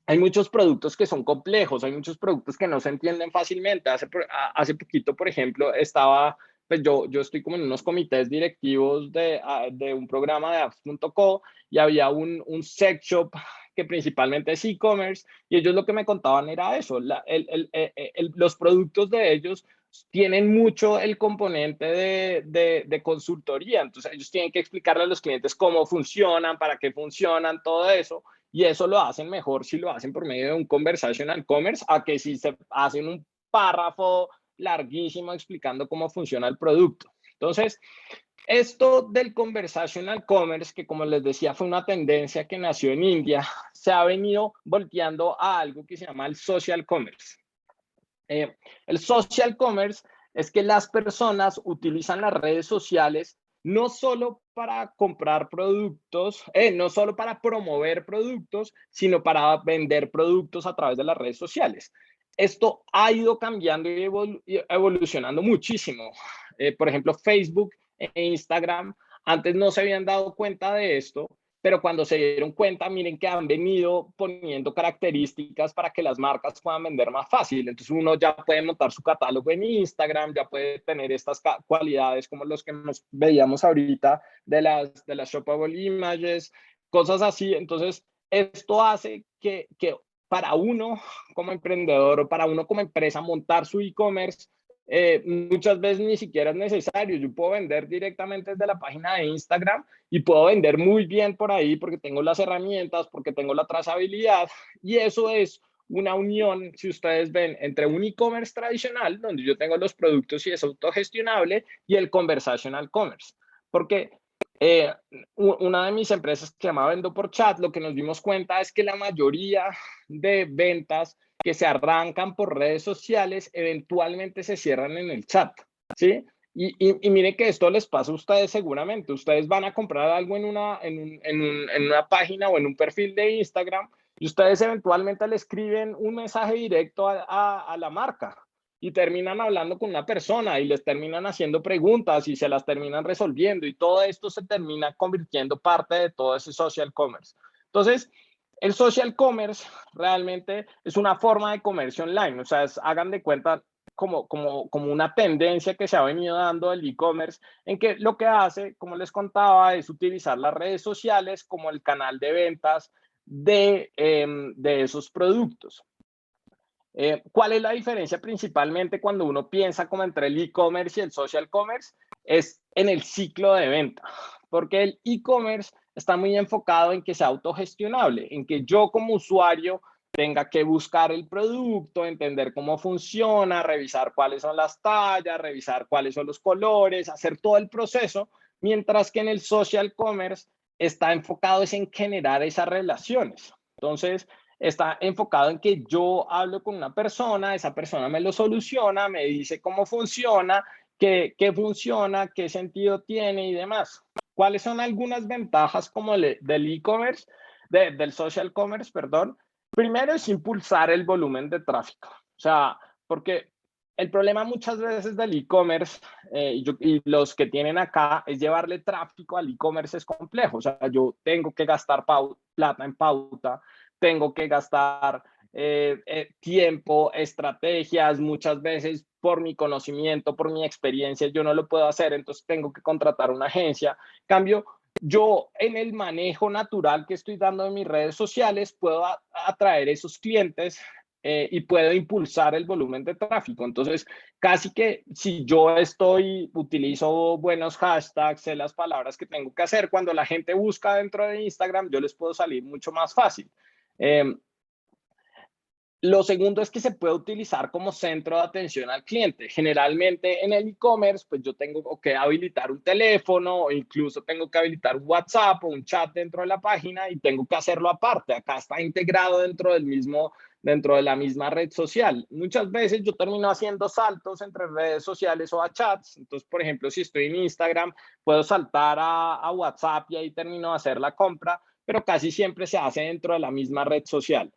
Hay muchos productos que son complejos, hay muchos productos que no se entienden fácilmente. Hace poquito, por ejemplo, pues yo estoy como en unos comités directivos de un programa de apps.co y había un sex shop que principalmente es e-commerce y ellos lo que me contaban era eso, los productos de ellos tienen mucho el componente de consultoría, entonces ellos tienen que explicarle a los clientes cómo funcionan, para qué funcionan, todo eso. Y eso lo hacen mejor si lo hacen por medio de un conversational commerce a que si se hacen un párrafo larguísimo explicando cómo funciona el producto. Entonces, esto del conversational commerce, que como les decía fue una tendencia que nació en India, se ha venido volteando a algo que se llama el social commerce. El social commerce es que las personas utilizan las redes sociales no solo para comprar productos, no solo para promover productos, sino para vender productos a través de las redes sociales. Esto ha ido cambiando y evolucionando muchísimo. Por ejemplo, Facebook e Instagram antes no se habían dado cuenta de esto, pero cuando se dieron cuenta, miren que han venido poniendo características para que las marcas puedan vender más fácil. Entonces uno ya puede montar su catálogo en Instagram, ya puede tener estas cualidades como los que nos veíamos ahorita de las shoppable images, cosas así. Entonces esto hace que para uno como emprendedor o para uno como empresa montar su e-commerce muchas veces ni siquiera es necesario. Yo puedo vender directamente desde la página de Instagram y puedo vender muy bien por ahí porque tengo las herramientas, porque tengo la trazabilidad y eso es una unión, si ustedes ven, entre un e-commerce tradicional, donde yo tengo los productos y es autogestionable, y el conversational commerce. Porque una de mis empresas que se llama Vendo por Chat, lo que nos dimos cuenta es que la mayoría de ventas que se arrancan por redes sociales eventualmente se cierran en el chat, ¿sí? Y miren que esto les pasa a ustedes seguramente. Ustedes van a comprar algo en una página o en un perfil de Instagram y ustedes eventualmente le escriben un mensaje directo a la marca y terminan hablando con una persona y les terminan haciendo preguntas y se las terminan resolviendo y todo esto se termina convirtiendo parte de todo ese social commerce. Entonces, el social commerce realmente es una forma de comercio online, o sea, hagan de cuenta como una tendencia que se ha venido dando el e-commerce, en que lo que hace, como les contaba, es utilizar las redes sociales como el canal de ventas de esos productos. ¿Cuál es la diferencia principalmente cuando uno piensa como entre el e-commerce y el social commerce? Es en el ciclo de venta, porque el e-commerce está muy enfocado en que sea autogestionable, en que yo como usuario tenga que buscar el producto, entender cómo funciona, revisar cuáles son las tallas, revisar cuáles son los colores, hacer todo el proceso, mientras que en el social commerce está enfocado en generar esas relaciones. Entonces, está enfocado en que yo hablo con una persona, esa persona me lo soluciona, me dice cómo funciona, qué funciona, qué sentido tiene y demás. ¿Cuáles son algunas ventajas como del e-commerce, del social commerce, perdón? Primero es impulsar el volumen de tráfico. O sea, porque el problema muchas veces del e-commerce y los que tienen acá es llevarle tráfico al e-commerce es complejo. O sea, yo tengo que gastar plata en pauta, tengo que gastar tiempo, estrategias, muchas veces por mi conocimiento, por mi experiencia, yo no lo puedo hacer, entonces tengo que contratar una agencia. Cambio, yo en el manejo natural que estoy dando en mis redes sociales puedo atraer esos clientes y puedo impulsar el volumen de tráfico. Entonces, casi que si yo utilizo buenos hashtags, sé las palabras que tengo que hacer, cuando la gente busca dentro de Instagram, yo les puedo salir mucho más fácil. Lo segundo es que se puede utilizar como centro de atención al cliente. Generalmente en el e-commerce, pues yo tengo que habilitar un teléfono o incluso tengo que habilitar un WhatsApp o un chat dentro de la página y tengo que hacerlo aparte. Acá está integrado dentro de la misma red social. Muchas veces yo termino haciendo saltos entre redes sociales o a chats. Entonces, por ejemplo, si estoy en Instagram, puedo saltar a WhatsApp y ahí termino de hacer la compra, pero casi siempre se hace dentro de la misma red social.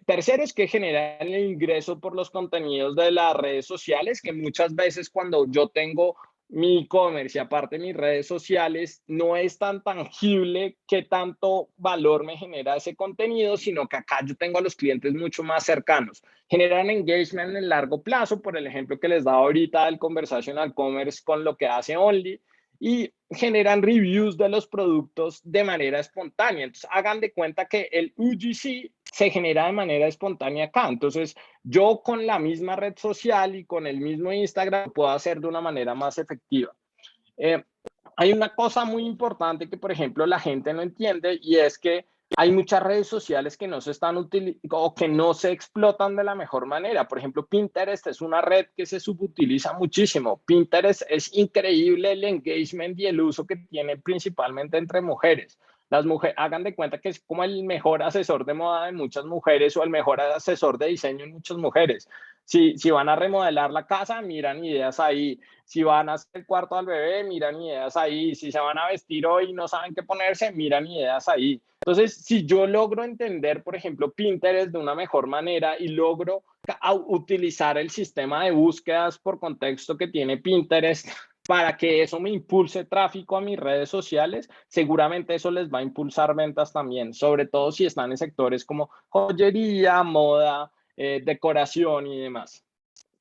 Tercero es que generan el ingreso por los contenidos de las redes sociales, que muchas veces cuando yo tengo mi e-commerce y aparte mis redes sociales, no es tan tangible qué tanto valor me genera ese contenido, sino que acá yo tengo a los clientes mucho más cercanos. Generan engagement en el largo plazo, por el ejemplo que les daba ahorita del conversational commerce con lo que hace Only, y generan reviews de los productos de manera espontánea. Entonces, hagan de cuenta que el UGC se genera de manera espontánea acá. Entonces, yo con la misma red social y con el mismo Instagram puedo hacer de una manera más efectiva. Hay una cosa muy importante que, por ejemplo, la gente no entiende y es que hay muchas redes sociales que no se están utilizando o que no se explotan de la mejor manera. Por ejemplo, Pinterest es una red que se subutiliza muchísimo. Pinterest es increíble el engagement y el uso que tiene principalmente entre mujeres. Las mujeres, hagan de cuenta que es como el mejor asesor de moda de muchas mujeres o el mejor asesor de diseño en muchas mujeres. Si van a remodelar la casa, miran ideas ahí. Si van a hacer el cuarto al bebé, miran ideas ahí. Si se van a vestir hoy y no saben qué ponerse, miran ideas ahí. Entonces, si yo logro entender, por ejemplo, Pinterest de una mejor manera y logro utilizar el sistema de búsquedas por contexto que tiene Pinterest para que eso me impulse tráfico a mis redes sociales, seguramente eso les va a impulsar ventas también, sobre todo si están en sectores como joyería, moda, decoración y demás.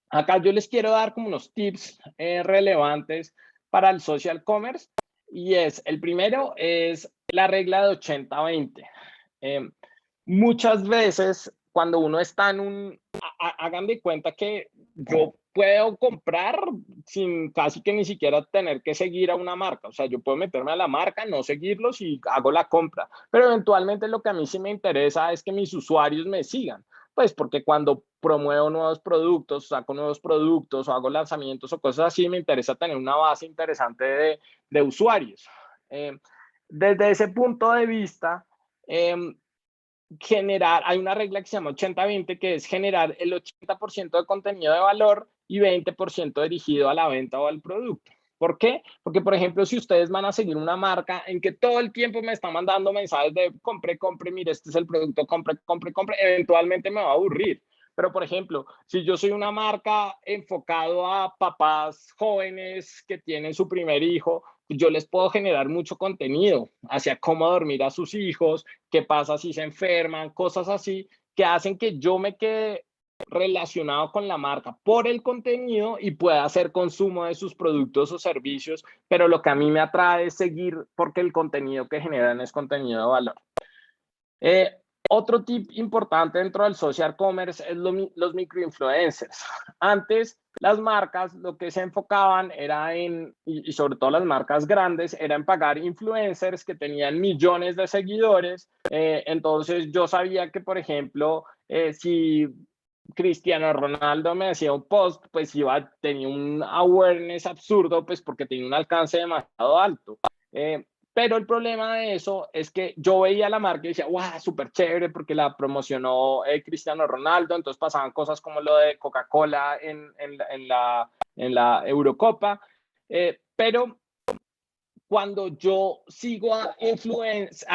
Acá yo les quiero dar como unos tips relevantes para el social commerce y el primero es la regla de 80-20. Muchas veces cuando uno está hagan de cuenta que yo puedo comprar sin casi que ni siquiera tener que seguir a una marca. O sea, yo puedo meterme a la marca, no seguirlos y hago la compra. Pero eventualmente lo que a mí sí me interesa es que mis usuarios me sigan. Pues porque cuando promuevo nuevos productos, saco nuevos productos o hago lanzamientos o cosas así, me interesa tener una base interesante de usuarios. Desde ese punto de vista, hay una regla que se llama 80-20, que es generar el 80% de contenido de valor y 20% dirigido a la venta o al producto. ¿Por qué? Porque, por ejemplo, si ustedes van a seguir una marca en que todo el tiempo me están mandando mensajes de compre, mire, este es el producto, compre, eventualmente me va a aburrir. Pero, por ejemplo, si yo soy una marca enfocado a papás jóvenes que tienen su primer hijo, yo les puedo generar mucho contenido hacia cómo dormir a sus hijos, qué pasa si se enferman, cosas así, que hacen que yo me quede relacionado con la marca por el contenido y pueda hacer consumo de sus productos o servicios, pero lo que a mí me atrae es seguir porque el contenido que generan es contenido de valor. Otro tip importante dentro del social commerce es los microinfluencers. Antes, las marcas lo que se enfocaban era y sobre todo las marcas grandes, era en pagar influencers que tenían millones de seguidores. Entonces, yo sabía que, por ejemplo, si Cristiano Ronaldo me hacía un post, pues tenía un awareness absurdo, pues porque tenía un alcance demasiado alto. Pero el problema de eso es que yo veía la marca y decía, ¡guau! Súper chévere porque la promocionó Cristiano Ronaldo. Entonces pasaban cosas como lo de Coca-Cola en la Eurocopa. Pero cuando yo sigo a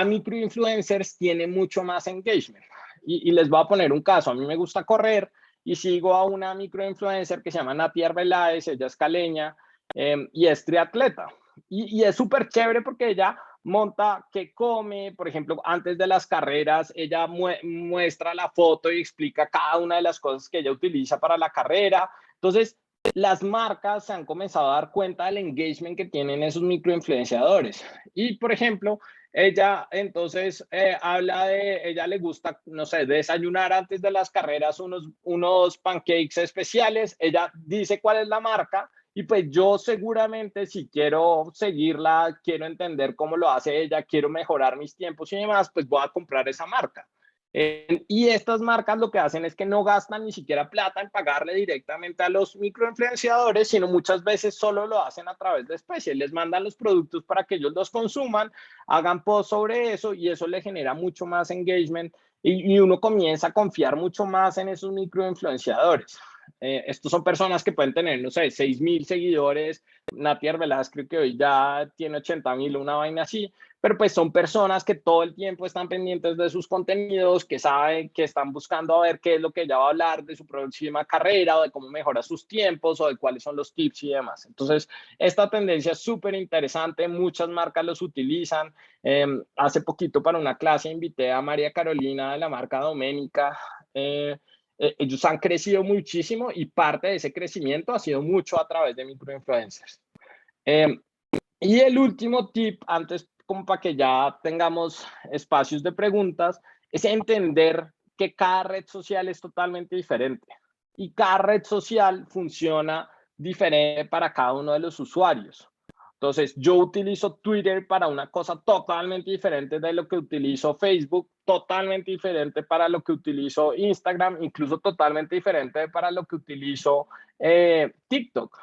microinfluencers, tiene mucho más engagement. Y les voy a poner un caso. A mí me gusta correr y sigo a una microinfluencer que se llama Nati Arbeláez, ella es caleña y es triatleta. Y es súper chévere porque ella monta qué come, por ejemplo, antes de las carreras, ella muestra la foto y explica cada una de las cosas que ella utiliza para la carrera. Entonces, las marcas se han comenzado a dar cuenta del engagement que tienen esos microinfluenciadores. Y, por ejemplo, Ella entonces habla de, ella le gusta, no sé, desayunar antes de las carreras unos pancakes especiales. Ella dice cuál es la marca y pues yo seguramente si quiero seguirla, quiero entender cómo lo hace ella, quiero mejorar mis tiempos y demás, pues voy a comprar esa marca. Y estas marcas lo que hacen es que no gastan ni siquiera plata en pagarle directamente a los microinfluenciadores, sino muchas veces solo lo hacen a través de especies. Les mandan los productos para que ellos los consuman, hagan post sobre eso y eso le genera mucho más engagement y uno comienza a confiar mucho más en esos microinfluenciadores. Estos son personas que pueden tener, no sé, 6,000 seguidores. Nati Arbeláez creo que hoy ya tiene 80,000, una vaina así, pero pues son personas que todo el tiempo están pendientes de sus contenidos, que saben, que están buscando a ver qué es lo que ella va a hablar de su próxima carrera o de cómo mejora sus tiempos o de cuáles son los tips y demás. Entonces, esta tendencia es súper interesante, muchas marcas los utilizan. Hace poquito para una clase invité a María Carolina de la marca Doménica. Ellos han crecido muchísimo y parte de ese crecimiento ha sido mucho a través de microinfluencers. Y el último tip, antes como para que ya tengamos espacios de preguntas, es entender que cada red social es totalmente diferente y cada red social funciona diferente para cada uno de los usuarios. Entonces, yo utilizo Twitter para una cosa totalmente diferente de lo que utilizo Facebook, totalmente diferente para lo que utilizo Instagram, incluso totalmente diferente para lo que utilizo TikTok.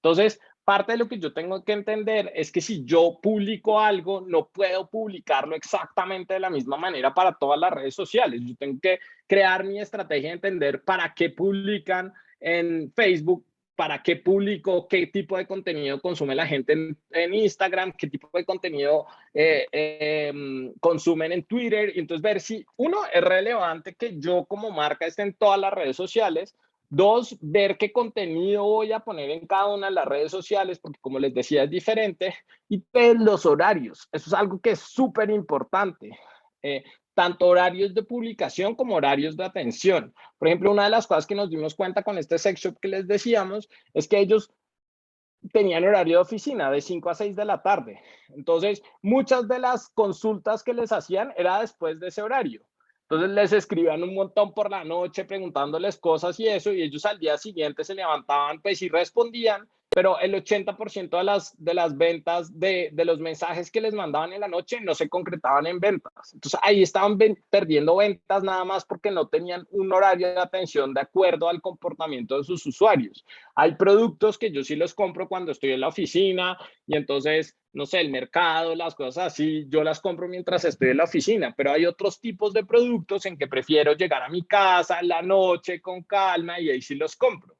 Entonces, parte de lo que yo tengo que entender es que si yo publico algo, no puedo publicarlo exactamente de la misma manera para todas las redes sociales. Yo tengo que crear mi estrategia de entender para qué publican en Facebook, para qué publico, qué tipo de contenido consume la gente en Instagram, qué tipo de contenido consumen en Twitter. Y entonces ver si, uno, es relevante que yo como marca esté en todas las redes sociales. Dos, ver qué contenido voy a poner en cada una de las redes sociales, porque como les decía, es diferente. Y tres, los horarios. Eso es algo que es súper importante. Tanto horarios de publicación como horarios de atención. Por ejemplo, una de las cosas que nos dimos cuenta con este sex shop que les decíamos es que ellos tenían horario de oficina de 5 a 6 de la tarde. Entonces, muchas de las consultas que les hacían era después de ese horario. Entonces les escribían un montón por la noche preguntándoles cosas y eso, y ellos al día siguiente se levantaban pues y respondían, pero el 80% de las ventas de los mensajes que les mandaban en la noche no se concretaban en ventas. Entonces ahí estaban perdiendo ventas nada más porque no tenían un horario de atención de acuerdo al comportamiento de sus usuarios. Hay productos que yo sí los compro cuando estoy en la oficina y entonces, no sé, el mercado, las cosas así, yo las compro mientras estoy en la oficina, pero hay otros tipos de productos en que prefiero llegar a mi casa en la noche con calma y ahí sí los compro.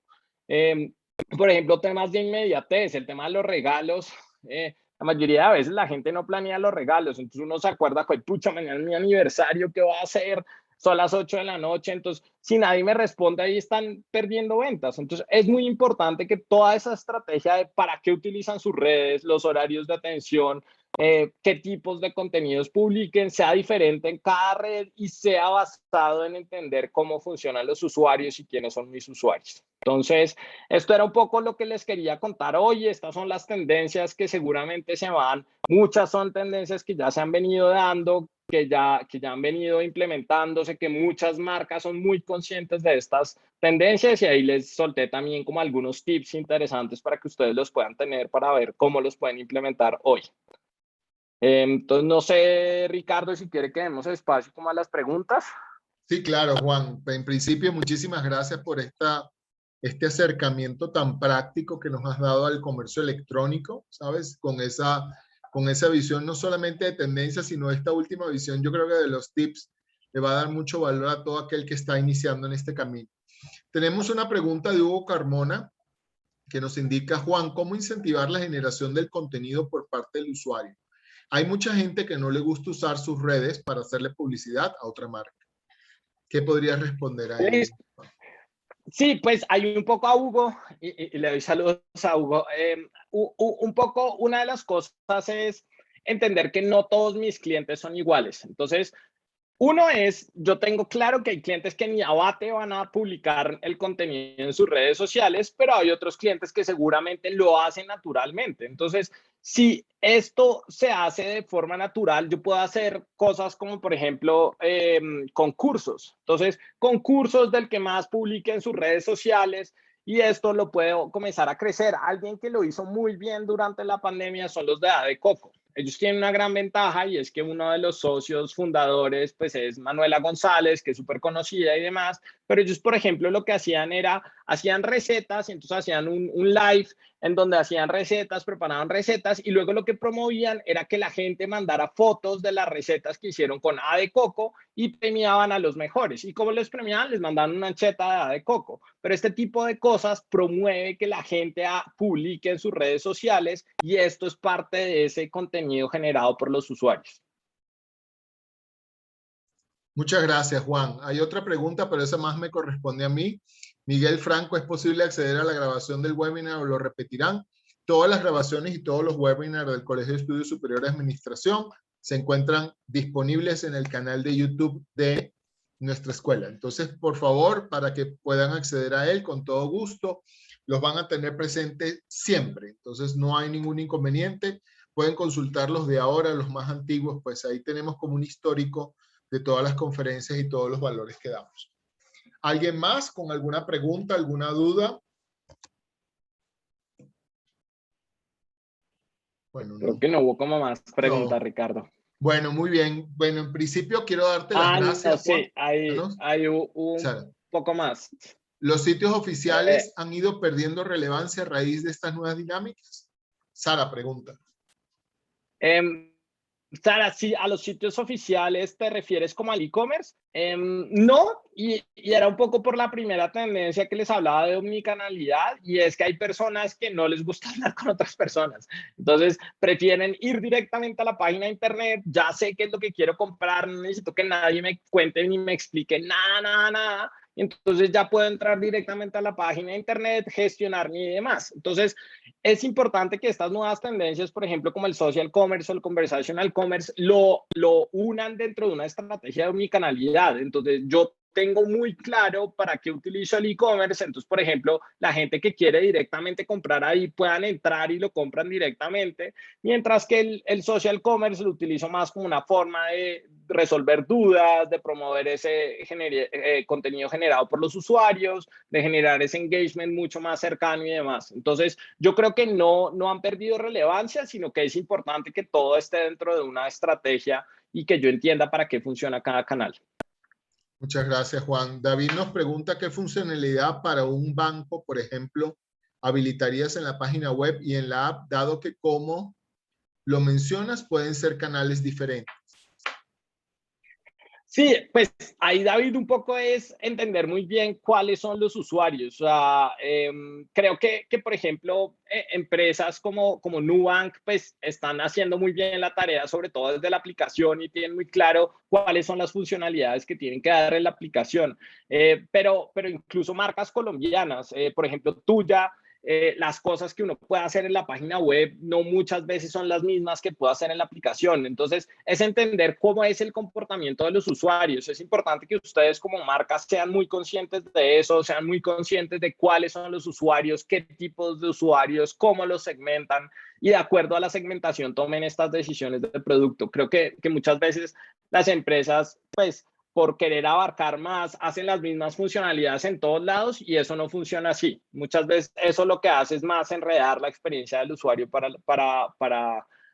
Por ejemplo, temas de inmediatez, el tema de los regalos. La mayoría de veces la gente no planea los regalos, entonces uno se acuerda que, pucha, mañana es mi aniversario, ¿qué va a hacer? Son las 8 de la noche, entonces si nadie me responde ahí están perdiendo ventas. Entonces es muy importante que toda esa estrategia de para qué utilizan sus redes, los horarios de atención, qué tipos de contenidos publiquen, sea diferente en cada red y sea basado en entender cómo funcionan los usuarios y quiénes son mis usuarios. Entonces, esto era un poco lo que les quería contar hoy. Estas son las tendencias que seguramente se van. Muchas son tendencias que ya se han venido dando, que ya han venido implementándose, que muchas marcas son muy conscientes de estas tendencias y ahí les solté también como algunos tips interesantes para que ustedes los puedan tener para ver cómo los pueden implementar hoy. Entonces, no sé, Ricardo, si quiere que demos espacio como a las preguntas. Sí, claro, Juan. En principio, muchísimas gracias por este acercamiento tan práctico que nos has dado al comercio electrónico, ¿sabes? Con esa visión no solamente de tendencia, sino esta última visión, yo creo que de los tips le va a dar mucho valor a todo aquel que está iniciando en este camino. Tenemos una pregunta de Hugo Carmona que nos indica, Juan, ¿cómo incentivar la generación del contenido por parte del usuario? Hay mucha gente que no le gusta usar sus redes para hacerle publicidad a otra marca. ¿Qué podrías responder a ello? Sí, pues hay un poco a Hugo y le doy saludos a Hugo. Un poco, una de las cosas es entender que no todos mis clientes son iguales. Entonces, uno es, yo tengo claro que hay clientes que ni abate van a publicar el contenido en sus redes sociales, pero hay otros clientes que seguramente lo hacen naturalmente. Entonces, si esto se hace de forma natural, yo puedo hacer cosas como, por ejemplo, concursos. Entonces, concursos del que más publique en sus redes sociales y esto lo puedo comenzar a crecer. Alguien que lo hizo muy bien durante la pandemia son los de AdeCoco. Ellos tienen una gran ventaja y es que uno de los socios fundadores pues es Manuela González, que es súper conocida y demás, pero ellos, por ejemplo, lo que hacían era, hacían recetas y entonces hacían un live en donde hacían recetas, preparaban recetas y luego lo que promovían era que la gente mandara fotos de las recetas que hicieron con AdeCoco y premiaban a los mejores. ¿Y cómo les premiaban? Les mandaban una ancheta de AdeCoco. Pero este tipo de cosas promueve que la gente publique en sus redes sociales y esto es parte de ese contenido generado por los usuarios. Muchas gracias, Juan. Hay otra pregunta, pero esa más me corresponde a mí. Miguel Franco, ¿es posible acceder a la grabación del webinar o lo repetirán? Todas las grabaciones y todos los webinars del Colegio de Estudios Superiores de Administración se encuentran disponibles en el canal de YouTube de nuestra escuela. Entonces, por favor, para que puedan acceder a él con todo gusto, los van a tener presentes siempre. Entonces, no hay ningún inconveniente. Pueden consultar los de ahora, los más antiguos, pues ahí tenemos como un histórico de todas las conferencias y todos los valores que damos. ¿Alguien más con alguna pregunta, alguna duda? Bueno, no. Creo que no hubo como más preguntas, No. Ricardo. Bueno, muy bien. Bueno, en principio quiero darte las gracias, no, sí, Juan. hay un poco más. ¿Los sitios oficiales han ido perdiendo relevancia a raíz de estas nuevas dinámicas? Sara pregunta. Sara, si a los sitios oficiales te refieres como al e-commerce, no, y era un poco por la primera tendencia que les hablaba de omnicanalidad, y es que hay personas que no les gusta hablar con otras personas, entonces prefieren ir directamente a la página de internet, ya sé qué es lo que quiero comprar, no necesito que nadie me cuente ni me explique nada, entonces ya puedo entrar directamente a la página de internet, gestionar y demás. Entonces, es importante que estas nuevas tendencias, por ejemplo, como el social commerce o el conversational commerce, lo unan dentro de una estrategia de omnicanalidad. Entonces, yo tengo muy claro para qué utilizo el e-commerce. Entonces, por ejemplo, la gente que quiere directamente comprar ahí puedan entrar y lo compran directamente, mientras que el social commerce lo utilizo más como una forma de resolver dudas, de promover ese contenido generado por los usuarios, de generar ese engagement mucho más cercano y demás. Entonces, yo creo que no han perdido relevancia, sino que es importante que todo esté dentro de una estrategia y que yo entienda para qué funciona cada canal. Muchas gracias, Juan. David nos pregunta qué funcionalidad para un banco, por ejemplo, habilitarías en la página web y en la app, dado que como lo mencionas, pueden ser canales diferentes. Sí, pues ahí David un poco es entender muy bien cuáles son los usuarios. O sea, creo que por ejemplo, empresas como Nubank pues están haciendo muy bien la tarea, sobre todo desde la aplicación y tienen muy claro cuáles son las funcionalidades que tienen que dar en la aplicación. Pero incluso marcas colombianas, por ejemplo, Tuya, las cosas que uno puede hacer en la página web no muchas veces son las mismas que puedo hacer en la aplicación. Entonces, es entender cómo es el comportamiento de los usuarios. Es importante que ustedes como marcas sean muy conscientes de eso, sean muy conscientes de cuáles son los usuarios, qué tipos de usuarios, cómo los segmentan y de acuerdo a la segmentación tomen estas decisiones del producto. Creo que muchas veces las empresas, pues, por querer abarcar más, hacen las mismas funcionalidades en todos lados y eso no funciona así. Muchas veces eso lo que hace es más enredar la experiencia del usuario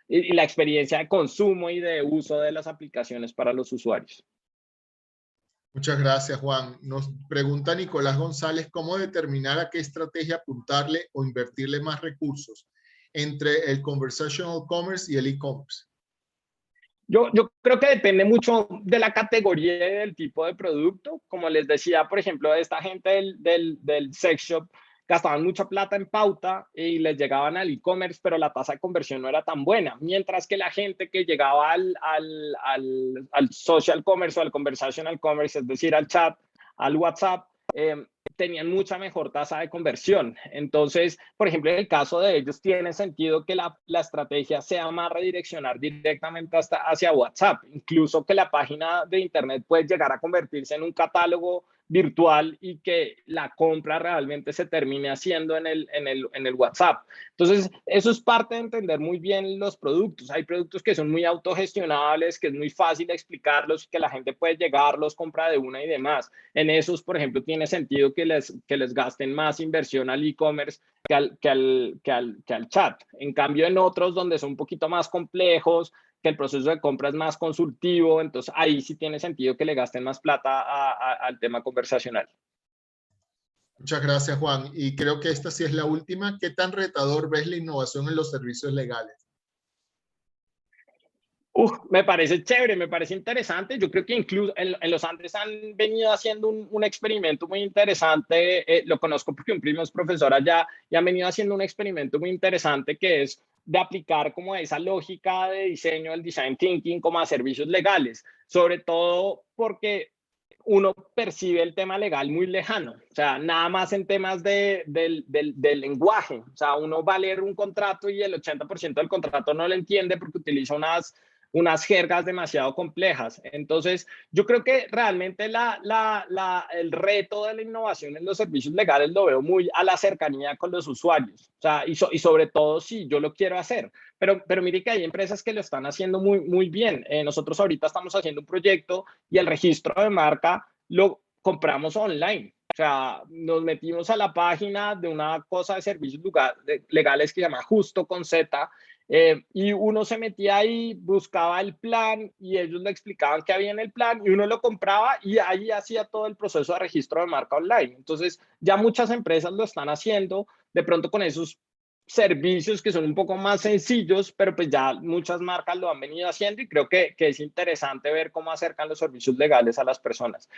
y la experiencia de consumo y de uso de las aplicaciones para los usuarios. Muchas gracias, Juan. Nos pregunta Nicolás González cómo determinar a qué estrategia apuntarle o invertirle más recursos entre el conversational commerce y el e-commerce. Yo creo que depende mucho de la categoría y del tipo de producto. Como les decía, por ejemplo, esta gente del sex shop gastaban mucha plata en pauta y les llegaban al e-commerce, pero la tasa de conversión no era tan buena. Mientras que la gente que llegaba al social commerce o al conversational commerce, es decir, al chat, al WhatsApp, tenían mucha mejor tasa de conversión. Entonces, por ejemplo, en el caso de ellos, tiene sentido que la estrategia sea más redireccionar directamente hacia WhatsApp, incluso que la página de internet puede llegar a convertirse en un catálogo virtual y que la compra realmente se termine haciendo en el WhatsApp. Entonces, eso es parte de entender muy bien los productos. Hay productos que son muy autogestionables, que es muy fácil explicarlos, que la gente puede llegar, los compra de una y demás. En esos, por ejemplo, tiene sentido que les gasten más inversión al e-commerce que al chat. En cambio, en otros donde son un poquito más complejos, que el proceso de compra es más consultivo, entonces ahí sí tiene sentido que le gasten más plata al tema conversacional. Muchas gracias, Juan. Y creo que esta sí es la última. ¿Qué tan retador ves la innovación en los servicios legales? Me parece chévere, me parece interesante. Yo creo que incluso en los Andes han venido haciendo un experimento muy interesante. Lo conozco porque un primo es profesor allá y han venido haciendo un experimento muy interesante que es de aplicar como esa lógica de diseño, el design thinking, como a servicios legales, sobre todo porque uno percibe el tema legal muy lejano, o sea, nada más en temas del lenguaje, o sea, uno va a leer un contrato y el 80% del contrato no lo entiende porque utiliza unas jergas demasiado complejas. Entonces, yo creo que realmente el reto de la innovación en los servicios legales lo veo muy a la cercanía con los usuarios, o sea, y sobre todo si yo lo quiero hacer. Pero mire que hay empresas que lo están haciendo muy, muy bien. Nosotros ahorita estamos haciendo un proyecto y el registro de marca lo compramos online. O sea, nos metimos a la página de una cosa de servicios legales que se llama Justo con Z, y uno se metía ahí, buscaba el plan y ellos le explicaban qué había en el plan y uno lo compraba y ahí hacía todo el proceso de registro de marca online. Entonces, ya muchas empresas lo están haciendo, de pronto con esos servicios que son un poco más sencillos, pero pues ya muchas marcas lo han venido haciendo y creo que es interesante ver cómo acercan los servicios legales a las personas.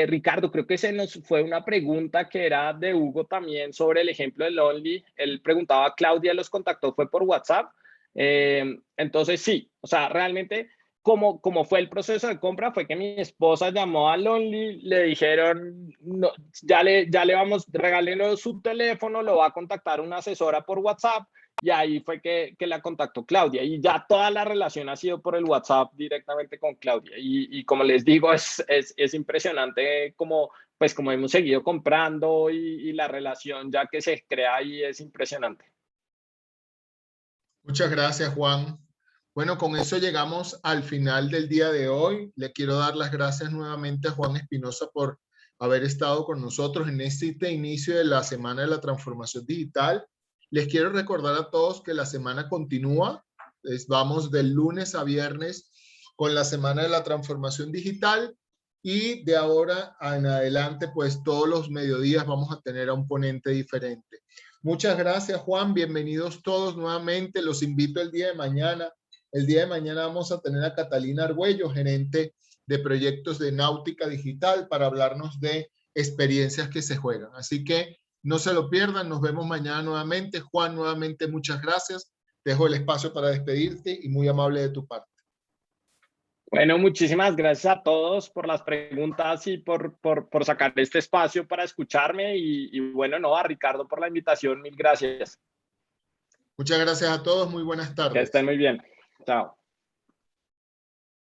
Ricardo, creo que se nos fue una pregunta que era de Hugo también sobre el ejemplo de Lonely. Él preguntaba, Claudia los contactó, ¿fue por WhatsApp? Entonces sí, o sea, realmente como fue el proceso de compra fue que mi esposa llamó a Lonely, le dijeron, no, ya le vamos, regálenlo su teléfono, lo va a contactar una asesora por WhatsApp. Y ahí fue que la contactó Claudia y ya toda la relación ha sido por el WhatsApp directamente con Claudia. Y como les digo, es impresionante como hemos seguido comprando y la relación ya que se crea ahí es impresionante. Muchas gracias, Juan. Bueno, con eso llegamos al final del día de hoy. Le quiero dar las gracias nuevamente a Juan Espinosa por haber estado con nosotros en este inicio de la Semana de la Transformación Digital. Les quiero recordar a todos que la semana continúa. Vamos del lunes a viernes con la Semana de la Transformación Digital y de ahora en adelante, pues todos los mediodías vamos a tener a un ponente diferente. Muchas gracias, Juan. Bienvenidos todos nuevamente. Los invito el día de mañana. El día de mañana vamos a tener a Catalina Argüello, gerente de proyectos de Náutica Digital, para hablarnos de experiencias que se juegan. Así que no se lo pierdan. Nos vemos mañana nuevamente. Juan, nuevamente muchas gracias. Dejo el espacio para despedirte y muy amable de tu parte. Bueno, muchísimas gracias a todos por las preguntas y por sacar este espacio para escucharme y bueno, no, a Ricardo por la invitación, mil gracias. Muchas gracias a todos, muy buenas tardes. Que estén muy bien. Chao.